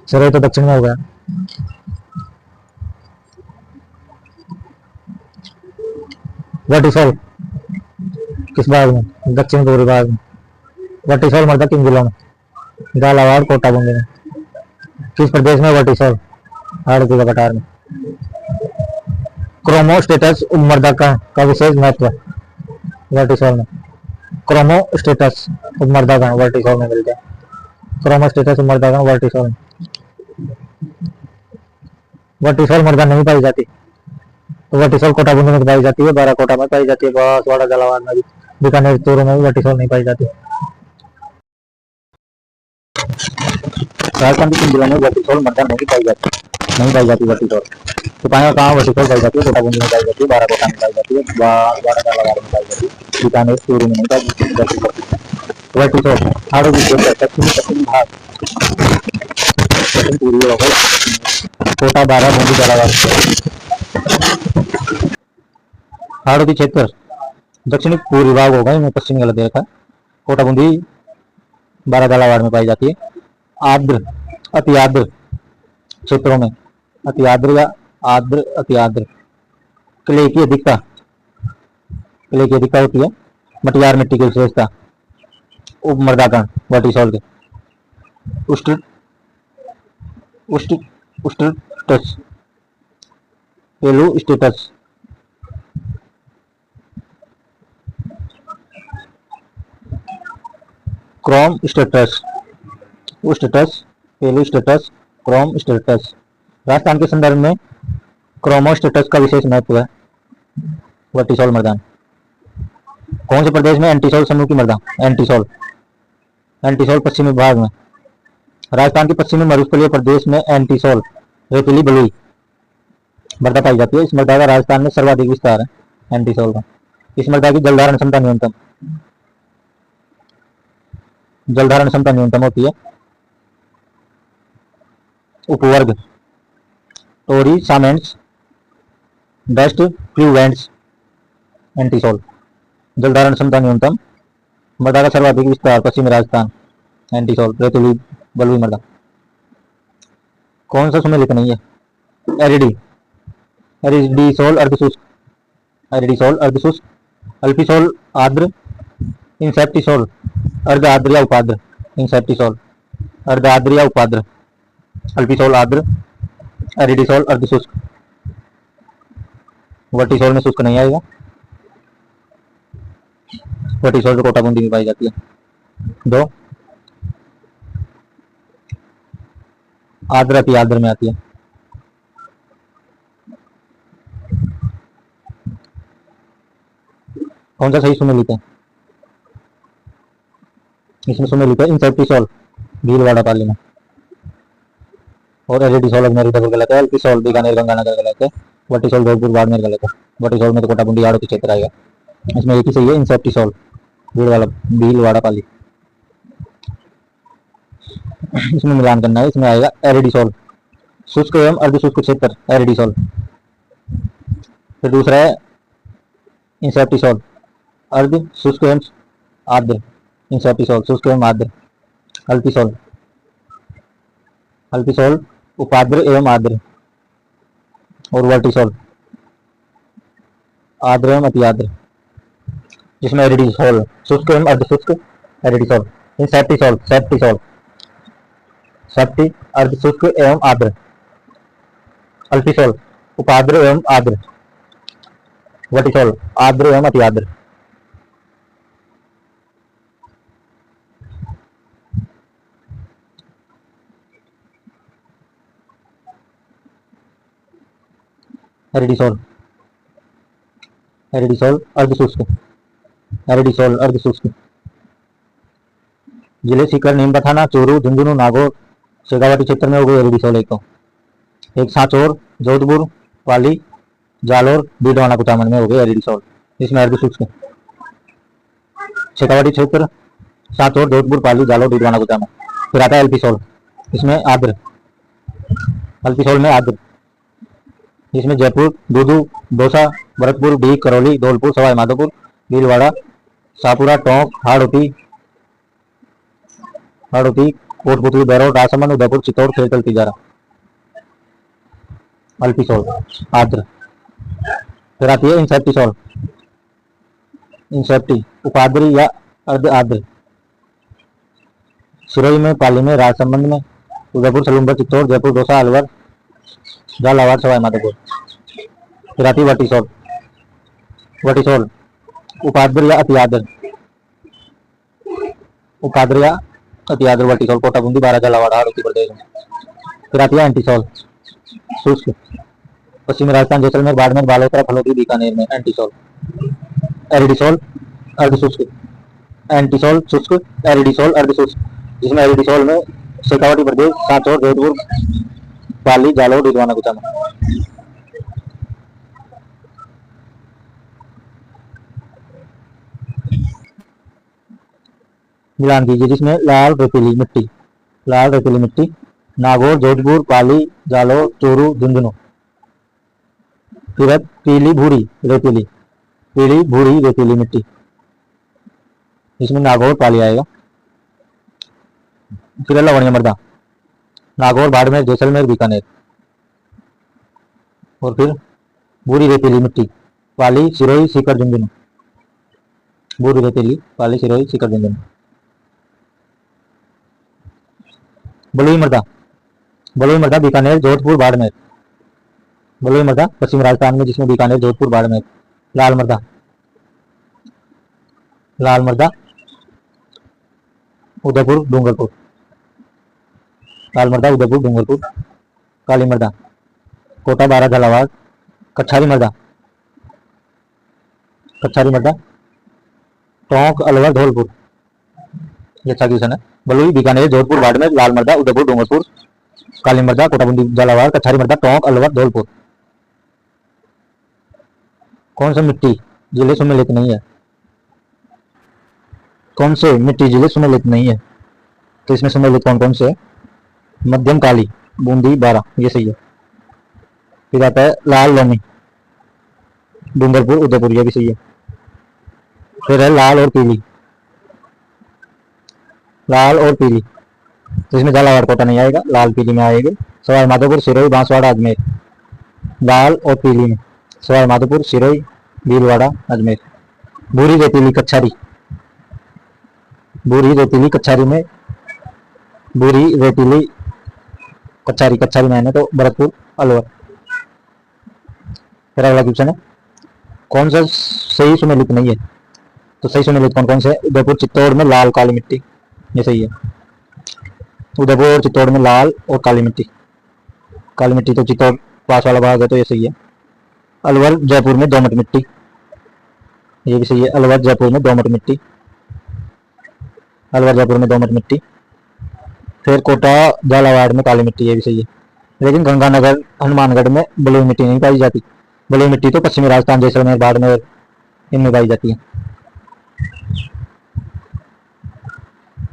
सिरोही तो दक्षिण में हो गया। वर्टिसॉल किस भाग में? दक्षिण पूर्वी भाग में। वर्टिसॉल मरता किन जिलों में? झालावाड़, कोटा, बूंदी में। किस प्रदेश में वर्टिसॉल? हाड़की का कटार में। क्रोमोस्टेटस उपमर्दा का विशेष महत्व वर्टिसॉल में। क्रोमोस्टेटस उपमर्दा कण वर्टिसॉल में मिलते हैं। क्रोमोस्टेटस उपमर्दा कण वर्टिसॉल में। वर्टिसॉल मर्दा नहीं पाई जाती तो वर्टिसॉल कोटा बूंदी में पाई जाती है, बाराकोटा में पाई जाती है, बांसवाड़ा, झालावाड़ में भी, बीकानेर, चूरू में भी वर्टिसॉल नहीं पाई जाती। राजस्थान के किन जिलों में वर्टिसॉल मर्दा नहीं पाई जाती वर्टिसॉल। तो पाएंगे कहाँ वर्टिसॉल पाई जाती है? कोटा बूंदी में पाई जाती है, बाराकोटा में पाई जाती है, बांसवाड़ा, झालावाड़ में पाई जाती है, बीकानेर, चूरू में नहीं पाई जाती वर्टिसॉल। हाड़ों की क्षेत्र पश्चिमी भाग, दक्षिण पूर्वी होगा, कोटा, बारा, बूंदी, झालावाड़। हाड़ों की क्षेत्र दक्षिणी पूर्वी भाग होगा, इनमें पश्चिमी गलत देखा। कोटा, बूंदी, बारा, झालावाड़ में पाई जाती है। आर्द्र अति आर्द्र क्षेत्रों में, अति आर्द्र या आर्द्र अति आर्द्र, क्ले की अधिकता होती है। मटियार मिट्टी की विशेषता उपमर्दाकण वर्टिसॉल के। Usterts pellusterts chromusterts usterts pellusterts chromusterts. Rajasthan के संदर्भ में क्रोमोस्टेटस का विशेष महत्व है। वर्टिसॉल मृदा कौन से प्रदेश में एंटीसॉल समूह की मृदा? एंटीसॉल पश्चिमी भाग में। राजस्थान के पश्चिमी मरुस्थलीय प्रदेश में एंटीसॉल रेतीली बलुई मृदा पाई जाती है। इस मृदा का राजस्थान में सर्वाधिक विस्तार है एंटीसॉल का। इस मृदा की जलधारण क्षमता न्यूनतम होती है। उपवर्ग टोरी सामेंट्स डस्ट फ्लूवेंट्स एंटीसॉल। जलधारण क्षमता न्यूनतम, मृदा का सर्वाधिक विस्तार पश्चिमी राजस्थान, एंटीसॉल रेतीली बलुई मृदा। कौन सा सुमेलित नहीं है? एरिडिसॉल अर्धशुष्क, अल्पिसॉल आर्द्र, इंसेप्टिसॉल अर्ध आर्द्र या उपाद्र, इंसेप्टिसॉल अर्ध आर्द्र या उपाद्र, अल्पिसॉल आर्द्र, एरिडिसॉल अर्धशुष्क। वर्टिसॉल में शुष्क नहीं आएगा, वर्टिसॉल तो कोटा बूंदी में पाई जाती है। 2 आर्द्र अति आर्द्र में आती है। कौन सा सही सुमेलित है? इसमें सुमेलित है इंसेप्टिसॉल भीलवाड़ा पाली में, और एरिडिसॉल अजमेरी डबल गलत है। अल्पिसॉल बीकानेर गंगानगर गलत है। वर्टिसॉल जोधपुर बाड़मेर गलत है। वर्टिसॉल में तो कोटा बूंदी आड़ो की क्षेत्र आएगा। इसमें एक ही सही है इंसेप्टिसॉल भीलवाड़ा पाली। इसमें मिलान करना है। इसमें आएगा एरिडिसॉल शुष्क एवं अर्धशुष्क क्षेत्र एरिडिसॉल। फिर दूसरा है इंसेप्टिसॉल अर्ध शुष्क एवं आर्द्र, इंसेप्टिसॉल शुष्क एवं आर्द्र। अल्पिसॉल उपाद्र एवं आर्द्र। और वर्टिसोल आर्द्र एवं अति आर्द्र, जिसमें एरिडिसोल शुष्क एवं अर्धशुष्क एरिडिसोल। इन सेप्टिसोल सेप्टिसोल सेप्टी अर्धशुष्क एवं आर्द्र। अल्पिसोल उपाद्र एवं आर्द्र। वर्टिसोल आर्द्र एवं अति आर्द्र। एरिडिसोल एरिडिसोल अर्धशुष्क। एरिडिसोल अर्धशुष्क। जिले सीकर, नीम पथाना, चोरू, झुंझुनू, नागौर, शेखावाटी क्षेत्र में हो गई एरिडिसोल एक सांचौर, जोधपुर, पाली, जालोर, बीडवाना, कुचामन में हो गई एरिडिसोल, इसमें अर्धशुष्क। शेखावाटी क्षेत्र, सांचौर, जोधपुर, पाली, जालोर, बीडवाना, कुचामन। फिर आता है अल्पिसोल, इसमें आर्द्र। अल्पिसोल में आर्द्र, इसमें जयपुर, दूदू, दौसा, भरतपुर, डी, करौली, धौलपुर, सवाई माधोपुर, भीलवाड़ा, शाहपुरा, टोंक, हाड़ौती, कोटपुतली, बैरौट, राजसमंद, उदयपुर, चित्तौड़, खेलकल, तिजारा। अल्पिसोल आर्द्र। फिर आती है इंसेप्टिसोल, इंसेप्टी उपाद्र या अर्ध आर्द्र। सिरोही में, पाली में, राजसमंद में, उदयपुर, सलूम्बर, चित्तौड़, जयपुर, दौसा, अलवर, झालावाड़, सवाई माधोपुर। फिर आती है वर्टिसोल, वर्टिसोल उपाद्र या अति आर्द्र। उपाद्र या अति आर्द्र वर्टिसोल कोटा, बूंदी, बारा, झालावाड़, हाड़ौती प्रदेश में। फिर आती है एंटीसोल शुष्क, पश्चिमी राजस्थान, जैसलमेर, बाड़मेर, बालोतरा, फलोदी, बीकानेर में एंटीसोल। एरिडिसोल अर्धशुष्क। एंटीसोल शुष्क, एरिडिसोल अर्धशुष्क, जिसमें एरिडिसोल में शेखावाटी प्रदेश, सांचौर, जोधपुर, पाली, जालोर, डीडवाना, कुचामन। मिलान कीजिए, जिसमें लाल रेतीली मिट्टी, लाल रेतीली मिट्टी, नागौर, जोधपुर, पाली, जालोर, चोरू, झुंझुनू। फिर पीली भूरी रेतीली, पीली भूरी रेतीली मिट्टी, इसमें नागौर, पाली आएगा। फिर लवणीय मृदा, नागौर, बाड़मेर, जैसलमेर, बीकानेर। और फिर भूरी रेतीली मिट्टी, पाली, सिरोही, सीकर, झुंझुनू। भूरी रेतीली, पाली, सिरोही, सीकर, झुंझुनू। बलुई मृदा, बलुई मृदा, बीकानेर, जोधपुर, बाड़मेर। बलुई मृदा पश्चिम राजस्थान में, जिसमें बीकानेर, जोधपुर, बाड़मेर। लाल मृदा, लाल मृदा उदयपुर, डूंगरपुर। लाल मृदा उदयपुर, डूंगरपुर। काली मृदा कोटा, बारा, झालावाड़। कच्छारी मृदा, कच्छारी मृदा टोंक, अलवर, धौलपुर। ये अच्छा क्वेश्चन है। बलुई बीकानेर, जोधपुर, बाड़मेर। लाल मृदा उदयपुर, डूंगरपुर। काली मृदा कोटा, बूंदी, झालावाड़। कच्छारी मृदा टोंक, अलवर, धौलपुर। कौन सा मिट्टी जिले सुमेलित नहीं है? कौन से मिट्टी जिले सुमेलित नहीं है? तो इसमें सुमेलित कौन कौन से है? मध्यम काली, बूंदी, बारा, ये सही है। फिर आता है लाल लोनी, डूंगरपुर, उदयपुर, ये भी सही है। फिर है लाल और पीली, लाल और पीली, तो इसमें झालावाड़, कोटा नहीं आएगा, लाल पीली में आएगा। सवाई माधोपुर, सिरोही, बांसवाड़ा, अजमेर। लाल और पीली में सवाई माधोपुर, सिरोही, भीलवाड़ा, अजमेर। भूरी रेतीली कच्छारी, भूरी रेतीली कच्छारी में, भूरी रेतीली कच्छारी, कच्छारी में है तो भरतपुर, अलवर। फिर अगला क्वेश्चन है, कौन सा सही सुमेलित नहीं है? तो सही सुमेलित कौन कौन से? उदयपुर, चित्तौड़ में लाल काली मिट्टी, ये सही है। उदयपुर और चित्तौड़ में लाल और काली मिट्टी, काली मिट्टी तो चित्तौड़ पास वाला भाग है, तो ये सही है। अलवर, जयपुर में दोमट मिट्टी, ये भी सही है। अलवर, जयपुर में दोमट मिट्टी, अलवर, जयपुर में दोमट मिट्टी। फिर कोटा, झालावाड़ में काली मिट्टी, ये भी सही है। लेकिन गंगानगर, हनुमानगढ़ में बलुई मिट्टी नहीं पाई जाती। बलुई मिट्टी तो पश्चिमी राजस्थान, जैसलमेर, बाड़मेर, इनमें पाई जाती है।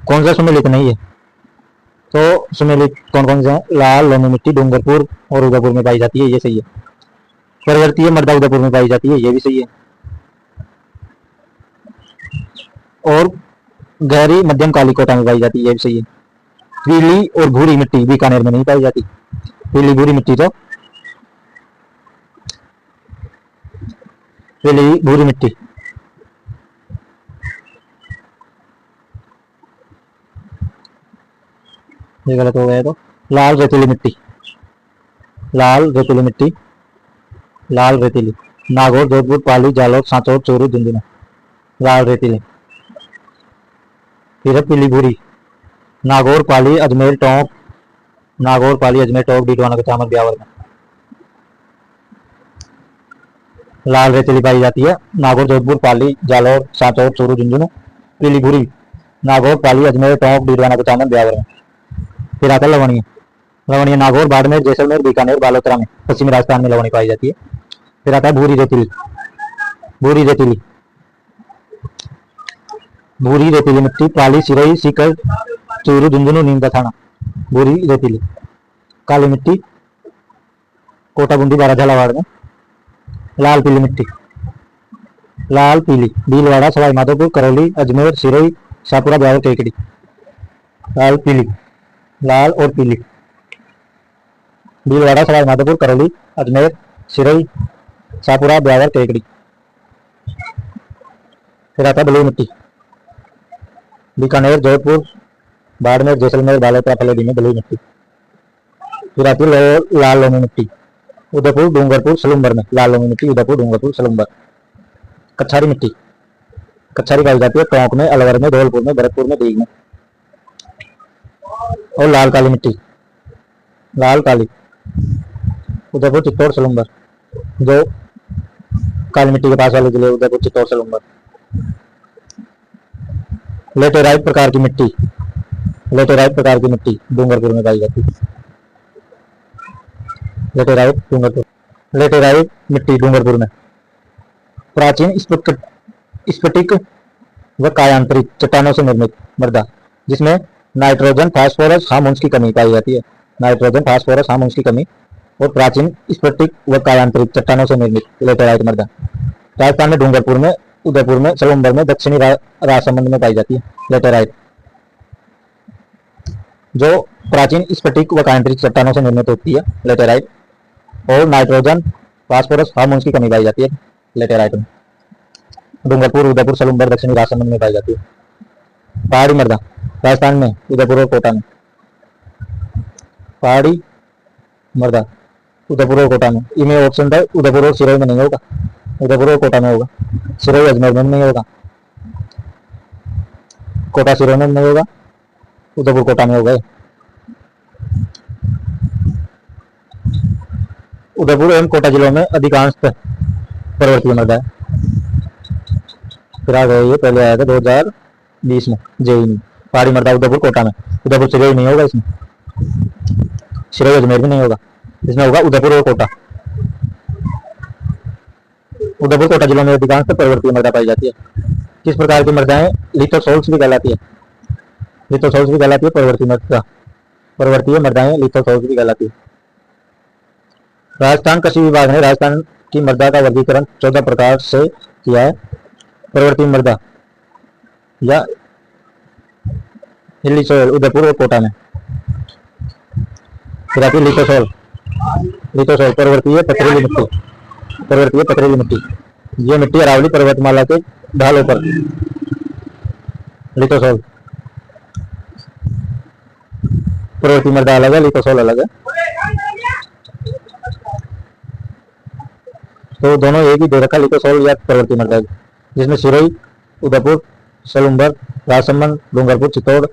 कौन सा सुमेलित नहीं है? तो सुमेलित कौन कौन से हैं? लाल लोनी मिट्टी डूंगरपुर और उदयपुर में पाई जाती है, ये सही है। पर्वतीय मृदा उदयपुर में पाई जाती है, ये भी सही है। और गहरी मध्यम काली कोटा में पाई जाती है, ये भी सही है। पीली और भूरी मिट्टी बीकानेर में नहीं पाई जाती। पीली भूरी मिट्टी तो पीली भूरी मिट्टी, ये गलत हो गया। तो लाल रेतीली मिट्टी, लाल रेतीली मिट्टी, लाल रेतीली, नागौर, जोधपुर, पाली, जालौर, सांचौर, चूरू, झुंझुनू, लाल रेतीली। फिर है पीली भूरी, नागौर, पाली, अजमेर, टोंक, नागौर, पाली, अजमेर, टोंक, डीडवाना, कचामन, ब्यावर में। लाल रेतीली पाई जाती है नागौर, जोधपुर, पाली, जालौर, सांचौर, चूरू, झुंझुनू। पीली भूरी, नागौर, पाली, अजमेर, टोंक, डीडवाना, कचामन, ब्यावर में। फिर आता है लवणीय, लवणीय नागौर, बाड़मेर, जैसलमेर, बीकानेर, बालोतरा में, पश्चिमी राजस्थान में लवणी पाई जाती है। फिर आता है भूरी रेतीली, भूरी रेतीली, भूरी रेतीली मिट्टी, पाली, सिरोही, सीकर, चूरू, झुंझुनू, नीम का थाना, भूरी रेतीली। काली मिट्टी, कोटा, बूंदी, बारा, झालावाड़ में। लाल पीली मिट्टी, लाल पीली, भीलवाड़ा, सवाई माधोपुर, करौली, अजमेर, सिरोही, शाहपुरा, ब्यावर, केकड़ी। लाल पीली, लाल और पीली, भीलवाड़ा, सवाई माधोपुर, करौली, अजमेर, सिरोही, शाहपुरा, ब्यावर, केकड़ी। फिर आता ब्लू मिट्टी, बीकानेर, जोधपुर, बाड़मेर, जैसलमेर, बालोतरा, फलोदी में ब्लू मिट्टी। फिर आती है लाल लोमी मिट्टी, उदयपुर, डूंगरपुर, सलूम्बर में, लाल लोमी मिट्टी, उदयपुर, डूंगरपुर, सलूम्बर। कच्छारी मिट्टी, कच्छारी पाई जाती है टोंक में, अलवर में, धौलपुर में, भरतपुर में, दीग में। और लाल काली मिट्टी, लाल काली, उदयपुर, चित्तौड़, सलूम्बर। जो काली मिट्टी के पास वाले जिले, उदयपुर, चित्तौड़, सलूम्बर। लेटेराइट प्रकार की मिट्टी, लेटेराइट प्रकार की मिट्टी डूंगरपुर में पाई जाती है। लेटेराइट डूंगरपुर, लेटेराइट मिट्टी डूंगरपुर में। प्राचीन स्फटिक व कायांतरित चट्टानों से निर्मित मृदा, जिसमें नाइट्रोजन, फास्फोरस, हार्मोन्स की कमी पाई जाती है। नाइट्रोजन, फास्फोरस, हार्मोन्स की कमी और प्राचीन स्फटिक व कायांतरित चट्टानों से निर्मित लेटेराइट मृदा राजस्थान में डूंगरपुर में, उदयपुर में, सलूम्बर में, दक्षिणी राजसमंद में पाई जाती है। लेटेराइट जो प्राचीन स्फटिक व कायांतरित चट्टानों से निर्मित होती है लेटेराइट, और नाइट्रोजन, फास्फोरस, हार्मोन्स की कमी पाई जाती है लेटेराइट में। डूंगरपुर, उदयपुर, सलूम्बर, दक्षिणी राजसमंद में पाई जाती है। पहाड़ी मृदा राजस्थान में, उदयपुर और कोटा में। पहाड़ी मृदा उदयपुर और कोटा में, इनमें ऑप्शन है उदयपुर और सिरोही में नहीं होगा, उदयपुर और कोटा में होगा, सिरोही अजमेर में नहीं होगा, कोटा सिरोही में नहीं होगा, उदयपुर कोटा में होगा। उदयपुर एवं कोटा जिलों में अधिकांश पर्वतीय मृदा है। फिर आ गए ये, पहले आया था 2020 में जेई में। पहाड़ी मृदा उदयपुर कोटा में, उदयपुर सिरोही नहीं होगा, इसमें सिरोही अजमेर भी नहीं होगा, इसमें होगा उदयपुर और कोटा। उदयपुर कोटा जिलों में अधिकांश पर्वतीय मृदा पाई जाती है। किस प्रकार की मृदाएं लिथोसोल्स भी कहलाती है? लिथोसोल्स भी कहलाती है पर्वतीय मृदा, पर्वतीय मृदाएं लिथोसोल्स भी कहलाती है। राजस्थान कृषि विभाग ने राजस्थान की मृदा का वर्गीकरण 14 प्रकार से किया है। पर्वतीय मृदा या हिली सोयल उदयपुर और कोटा में। फिर आती है लिथोसोल, लिथोसोल पर्वतीय पथरीली मिट्टी, पर्वतीय पथरीली मिट्टी, ये मिट्टी अरावली पर्वतमाला के ढालों पर। लिथोसोल पर्वतीय मृदा अलग है, लिथोसोल अलग है, तो दोनों एक ही दे रखा, लिथोसोल या पर्वतीय मृदा, जिसमें सिरोही, उदयपुर, सलूम्बर, राजसमंद, डूंगरपुर, चित्तौड़,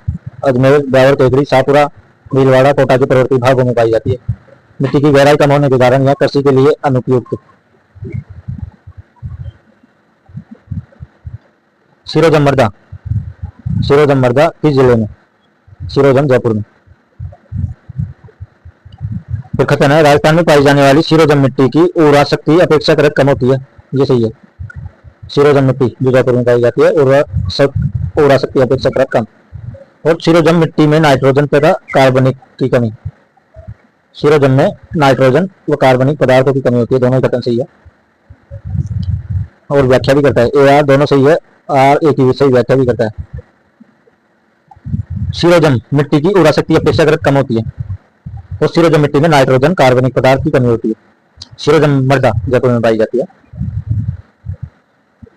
अजमेर, ब्यावर, केकड़ी, शाहपुरा, भीलवाड़ा, कोटा के पर्वतीय भागों में पाई जाती है। मिट्टी की गहराई कम होने के कारण यह कृषि के लिए अनुपयुक्त। सिरोजम मृदा, सिरोजम मृदा किस जिले में? सिरोजम जयपुर में। फिर कथन है राजस्थान में पाई जाने वाली सिरोजम मिट्टी की उर्वरा शक्ति अपेक्षाकृत कम होती है, ये सही है। सिरोजम मिट्टी जो जयपुर में पाई जाती है उर्वरा शक्ति अपेक्षाकृत कम। और सिरोजम मिट्टी में नाइट्रोजन तथा कार्बनिक की कमी, सिरोजम में नाइट्रोजन व कार्बनिक पदार्थों की कमी होती है, दोनों कथन सही है। और व्याख्या भी करता है, ए आर दोनों सही है, आर एक ही सही व्याख्या भी करता है। सिरोजम मिट्टी की उर्वरा शक्ति अपेक्षाकृत कम होती है, और सिरोजम मिट्टी में नाइट्रोजन कार्बनिक पदार्थ की कमी होती है। सिरोजम मृदा जयपुर में पाई जाती है।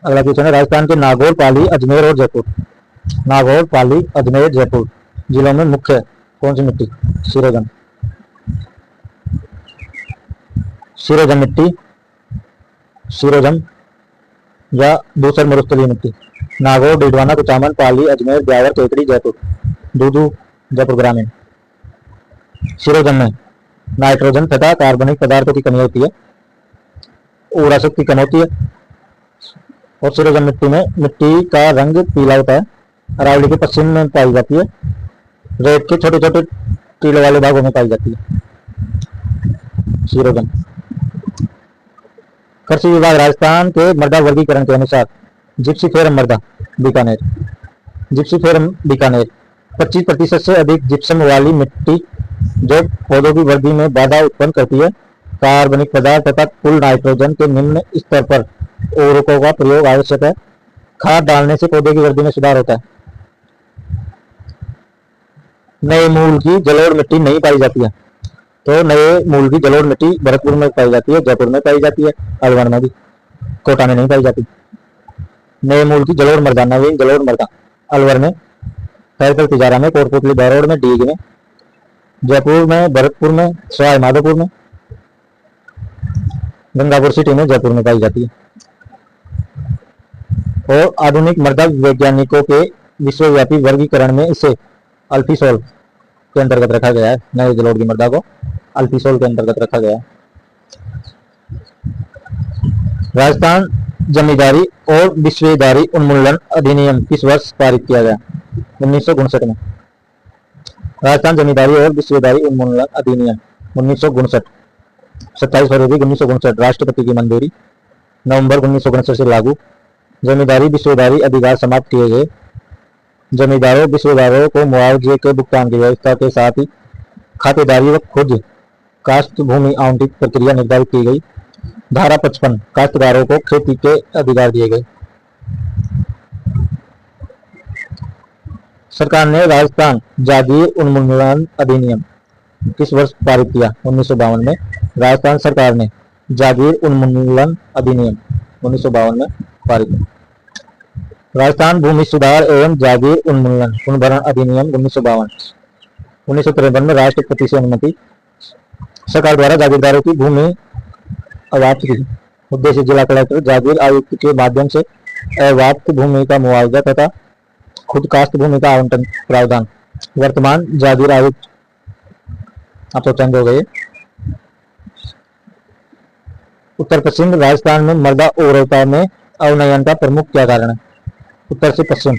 अगला क्वेश्चन है, राजस्थान के नागौर, पाली, अजमेर और जयपुर, नागौर, पाली, अजमेर, जयपुर जिलों में मुख्य कौन सी मिट्टी? सिरोजन, सिरोजन मिट्टी, सिरोजन या दूसर मरुस्थलीय मिट्टी। नागौर, डीडवाना, कुचामन, पाली, अजमेर, ब्यावर, केकड़ी, जयपुर, दूदू, जयपुर ग्रामीण। सिरोजन में नाइट्रोजन तथा कार्बनिक पदार्थों की कमी होती है, ऊर्जा शक्ति कम होती है, और सिरोजन मिट्टी में मिट्टी का रंग पीला होता है, अरावली के पश्चिम में पाई जाती है, रेत के छोटे छोटे टीलों वाले भागों में पाई जाती है। सिरोजन। कृषि विभाग राजस्थान के मृदा वर्गीकरण के अनुसार जिप्सीफेरम मृदा बीकानेर, जिप्सीफेरम बीकानेर 25% से अधिक जिप्सम वाली मिट्टी जो पौधों की वृद्धि में बाधा उत्पन्न करती है, कार्बनिक पदार्थ तथा कुल नाइट्रोजन के निम्न स्तर पर उर्वरकों का प्रयोग आवश्यक है। खाद डालने से पौधे की वृद्धि में सुधार होता है। नए मूल की जलोढ़ मिट्टी नहीं पाई जाती है, तो नए मूल की जलोढ़ मिट्टी भरतपुर में पाई जाती है, जयपुर में पाई जाती है, अलवर में भी, कोटा में नहीं पाई जाती। नए मूल की जलोढ़ मृदा, नवीन जलोढ़ मृदा अलवर में, खैरकल तिजारा में, कोटपुतली बहरोड में, डीग में, जयपुर में, भरतपुर में, सवाई माधोपुर में, गंगापुर सिटी में, जयपुर में पाई जाती है। और आधुनिक मृदा वैज्ञानिकों के विश्वव्यापी वर्गीकरण में इसे अल्फीसोल के अंतर्गत रखा गया है। नए जलोढ़ की मृदा को अल्फीसोल के अंतर्गत रखा गया है। राजस्थान जमींदारी और विश्वेदारी उन्मूलन अधिनियम किस वर्ष पारित किया गया? 1959 में। राजस्थान जमींदारी और विश्वेदारी उन्मूलन अधिनियम 1959, 27 फरवरी 1959 राष्ट्रपति की मंजूरी, नवंबर 1959 से लागू। जमींदारी विश्वेदारी अधिकार समाप्त किए गए। जमींदारों विश्वेदारों को मुआवजे के भुगतान की व्यवस्था के साथ ही खातेदारी व खुद काश्त भूमि आवंटित प्रक्रिया निर्धारित की गई। धारा 55 काश्तकारों को खेती के अधिकार दिए गए। सरकार ने राजस्थान जागीर उन्मूलन अधिनियम किस वर्ष पारित किया? 1952 में। राजस्थान सरकार ने जागीर उन्मूलन अधिनियम 1952 में पारित किया। राजस्थान भूमि सुधार एवं जागीर उन्मूलन पुनर्भरण अधिनियम 1952, 1953 में राष्ट्रपति से अनुमति। सरकार द्वारा जागीरदारों की भूमि अवाप्त की। उद्देश्य जिला कलेक्टर जागीर आयुक्त के माध्यम से अवाप्त भूमि का मुआवजा तथा खुद काश्त भूमि का आवंटन प्रावधान। वर्तमान जागीर आयुक्त आप तो चेंज हो गए। उत्तर पश्चिम राजस्थान में मृदा उर्वरता में अवनयन का प्रमुख क्या कारण है? उत्तर से पश्चिम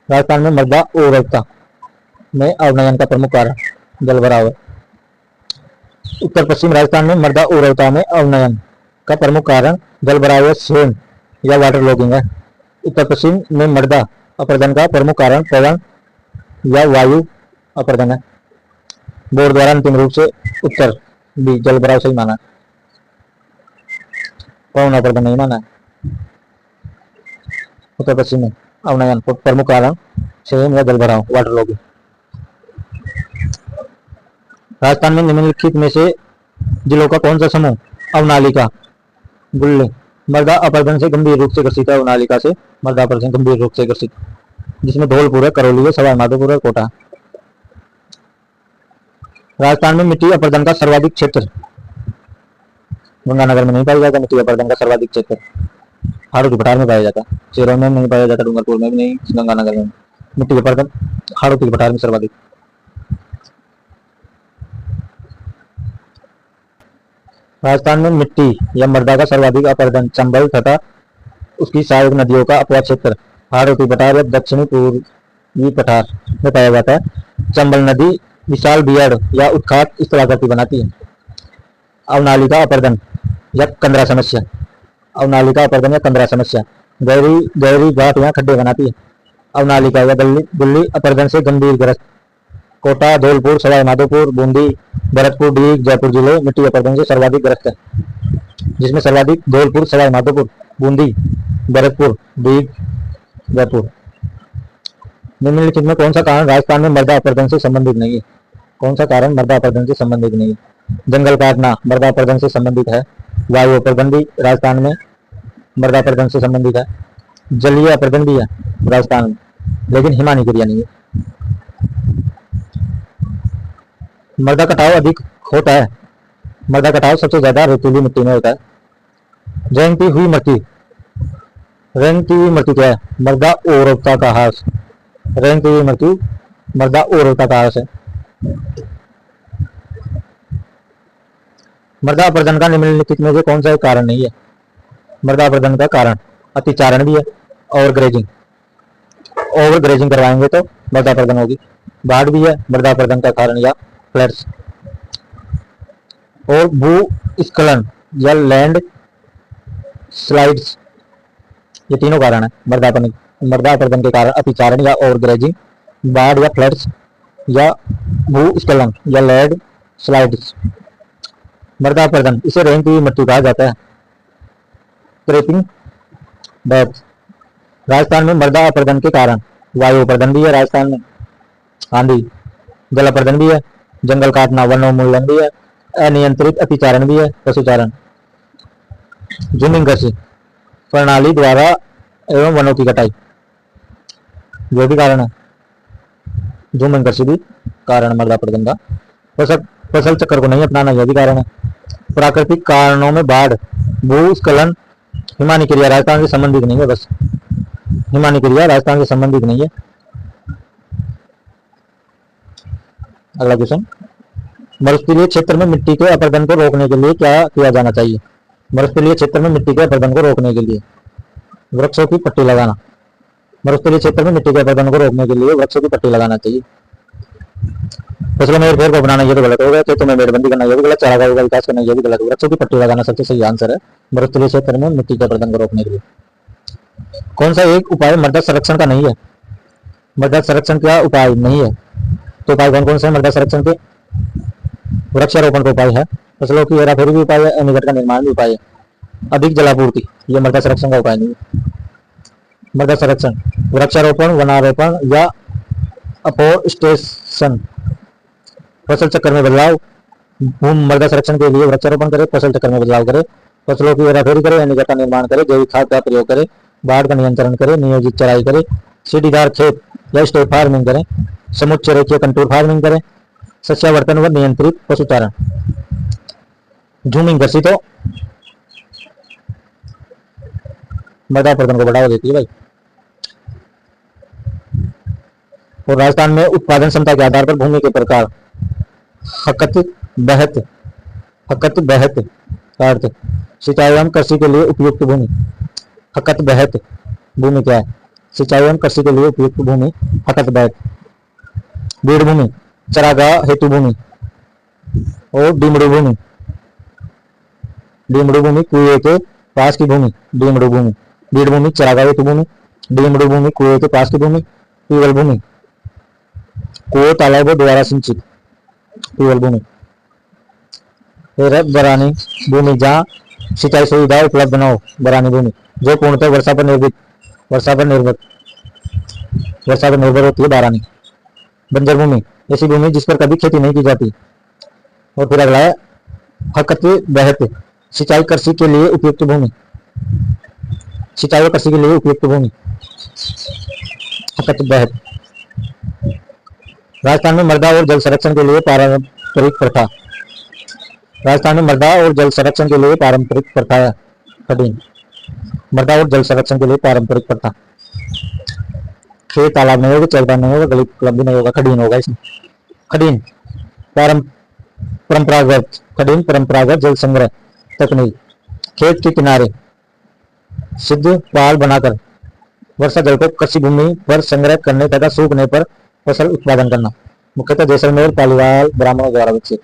राजस्थान में मृदा उर्वरता में अवनयन का प्रमुख कारण जलभराव है। उत्तर पश्चिम राजस्थान में मृदा उर्वरता में अवनयन का प्रमुख कारण जलभराव सेम या वाटर लॉगिंग है। उत्तर पश्चिम में मृदा अपरदन का प्रमुख कारण पवन या वायु अपरदन है। बोर्ड द्वारा अंतिम रूप से उत्तर भी जलभराव सही माना, पवन अपरदन नहीं माना। उत्तर पश्चिम में अवनयन प्रमुख कारण सेम या जलभराव वाटर लॉगिंग। राजस्थान में निम्नलिखित में से जिलों का कौन सा समूह अवनालिका गुल्ले मृदा अपरदन से गंभीर रूप से ग्रसित है? अवनालिका से मृदा अपरदन गंभीर रूप से ग्रसित, जिसमें धौलपुर है, करौली है, सवाई माधोपुर है, कोटा। राजस्थान में मिट्टी अपरदन का सर्वाधिक क्षेत्र गंगानगर में नहीं पाया जाता। मिट्टी अपरदन का सर्वाधिक क्षेत्र हाड़ों की पठार में पाया जाता है। चेरों में नहीं पाया जाता, डूंगरपुर में भी नहीं, गंगानगर में। मिट्टी अपरदन हाड़ों की पठार में सर्वाधिक। राजस्थान में मिट्टी या मृदा का सर्वाधिक अपरदन चंबल तथा उसकी सहायक नदियों का अपवा क्षेत्र हाड़ोती पठार या दक्षिणी पूर्वी पठार में पाया जाता है। चंबल नदी विशाल बियड या उत्खात स्थलाकृति बनाती है। अवनालिका अपरदन या कंदरा समस्या, अवनालिका अपरदन या कंदरा समस्या गहरी गहरी घाट या खड्डे बनाती है। अवनालिका या गुल्ली अपरदन से गंभीर ग्रस्त कोटा, धौलपुर, सवाई माधोपुर, बूंदी, भरतपुर, डीग, जयपुर जिले मिट्टी अपरदन से सर्वाधिक ग्रस्त है, जिसमें सर्वाधिक धौलपुर, सवाई माधोपुर, बूंदी, भरतपुर, डीग, जयपुर। निम्नलिखित में कौन सा कारण राजस्थान में मृदा अपरदन से संबंधित नहीं है? कौन सा कारण मृदा अपरदन से संबंधित नहीं है? जंगल काटना मृदा अपरदन से संबंधित है। वायु अपरदन भी राजस्थान में मृदा अपरदन से संबंधित है। जलीय अपर्दन भी है राजस्थान में, लेकिन हिमानी क्रिया नहीं है। मृदा कटाव अधिक होता है। मृदा कटाव सबसे ज्यादा रेतीली मिट्टी में होता है। रेंगती हुई मिट्टी, रेंगती हुई मिट्टी क्या है? मृदा ओरवता का ह्रास। रेंगती हुई मिट्टी मृदा ओरवता का ह्रास है। मृदा अपर्दन का निम्नलिखित में से कौन सा एक कारण नहीं है? मृदा अपर्दन का कारण अतिचारण भी है, ओवर ग्रेजिंग। ओवर ग्रेजिंग करवाएंगे तो मृदा अपर्दन होगी। बाढ़ भी है मृदा अपर्दन का कारण, या फ्लड्स। और भूस्खलन या लैंड स्लाइड्स, ये तीनों कारण है मृदा अपर्दन के कारण। अतिचारण या ओवर ग्रेजिंग, बाढ़ या फ्लड्स, या भूस्खलन या लैंड स्लाइड्स। मृदा अपर्दन इसे रेंगती हुई मिट्टी कहा जाता है। क्रेपिंग डेथ। राजस्थान में मृदा अपर्दन के कारण वायु अपर्दन भी है राजस्थान में, आंधी। जल अपर्दन भी है, जंगल काटना, वनोन्मूलन भी है, अनियंत्रित अतिचारण भी है, पशुचारण। जमीन कृषि प्रणाली द्वारा एवं वनों की कटाई, जो भी कारण है। जमीन कृषि भी कारण मृदा अपर्दन का। फसल चक्र को नहीं अपनाना, यह भी कारण है। प्राकृतिक कारणों में बाढ़, भूस्खलन, हिमानी क्रिया राजस्थान से संबंधित नहीं है। बस हिमानी क्रिया राजस्थान से संबंधित नहीं है। अगला क्वेश्चन, मरुस्थलीय क्षेत्र में मिट्टी के अपर्दन को रोकने के लिए क्या किया जाना चाहिए? मरुस्थलीय क्षेत्र में मिट्टी के अपर्दन को रोकने के लिए वृक्षों की पट्टी लगाना। मरुस्थलीय क्षेत्र में मिट्टी के अपर्दन को रोकने के लिए वृक्षों की पट्टी लगाना चाहिए। फसलों में हेरफेर को बनाना, ये तो गलत हो गया। खेतों में मेड़बंदी करना, ये भी गलत। चारागाहों का विकास करना, ये भी गलत। वृक्षों की पट्टी लगाना सबसे सही आंसर है मरुस्थलीय क्षेत्र में मिट्टी के अपर्दन को रोकने के लिए। कौन सा एक उपाय मृदा संरक्षण का नहीं है? मृदा संरक्षण का उपाय नहीं है तो उपाय कौन कौन से मृदा संरक्षण के? वृक्षारोपण का उपाय है, फसलों की हेराफेरी भी उपाय है, एनीकट का निर्माण भी उपाय है। अधिक जलापूर्ति, ये मृदा संरक्षण का उपाय नहीं है। मृदा संरक्षण वृक्षारोपण, वनारोपण या अफोरेस्टेशन। फसल चक्र में बदलाव, मृदा संरक्षण के लिए वृक्षारोपण करे, फसल चक्र में बदलाव करे, फसलों की हेराफेरी करे, एनीकट का निर्माण करे, जैविक खाद का प्रयोग करे, बाढ़ का नियंत्रण करे, नियोजित चराई करे, सीढ़ीदार खेत या स्टेप फार्मिंग करें, समुच्चय रेखीय कंटूर फार्मिंग करें, सस्यावर्तन व नियंत्रित पशुचारण। झूमिंग कृषि तो मृदा अपर्दन को बढ़ावा देती है भाई। और राजस्थान में उत्पादन क्षमता के आधार पर भूमि के प्रकार, हकत बहत का अर्थ सिंचाई एवं कृषि के लिए उपयुक्त भूमि। हकत बहत भूमि क्या है? सिंचाई एवं कृषि के लिए उपयुक्त भूमि, हकत बहत। बीड़ भूमि, चरागाह हेतु भूमि। और डीमड़ू भूमि, डीमड़ू भूमि कुएं के पास की भूमि, डीमड़ू भूमि। बीड़ भूमि चरागाह हेतु भूमि, डीमड़ू भूमि कुएं के पास की भूमि। पीवल भूमि, कुओं तालाबों द्वारा सिंचित, पीवल भूमि। बरानी भूमि, जहाँ सिंचाई सुविधा उपलब्ध न हो, बरानी भूमि। जो पूर्णतः वर्षा पर निर्भर होती है, बारानी। बंजर भूमि, ऐसी भूमि जिस पर कभी खेती नहीं की जाती। और फिर अगला है हकत बहत, सिंचाई कृषि के लिए उपयुक्त भूमि, सिंचाई और कृषि के लिए उपयुक्त भूमि, हकत बहत। राजस्थान में मृदा और जल संरक्षण के लिए पारंपरिक प्रथा, राजस्थान में मृदा और जल संरक्षण के लिए पारंपरिक प्रथा है कठिन। मृदा और जल संरक्षण के लिए पारंपरिक प्रथा, खेत तालाब नहीं होगा, चलता नहीं होगा, गली क्लब भी नहीं होगा, खडीन होगा इसमें। खडीन परंपरागत, खडीन परंपरागत जल संग्रह तकनीक। खेत के किनारे सिद्ध पाल बनाकर वर्षा जल को कृषि भूमि पर संग्रह करने तथा सूखने पर फसल उत्पादन करना। मुख्यतः जैसलमेर पालीवाल ब्राह्मणों द्वारा विकसित।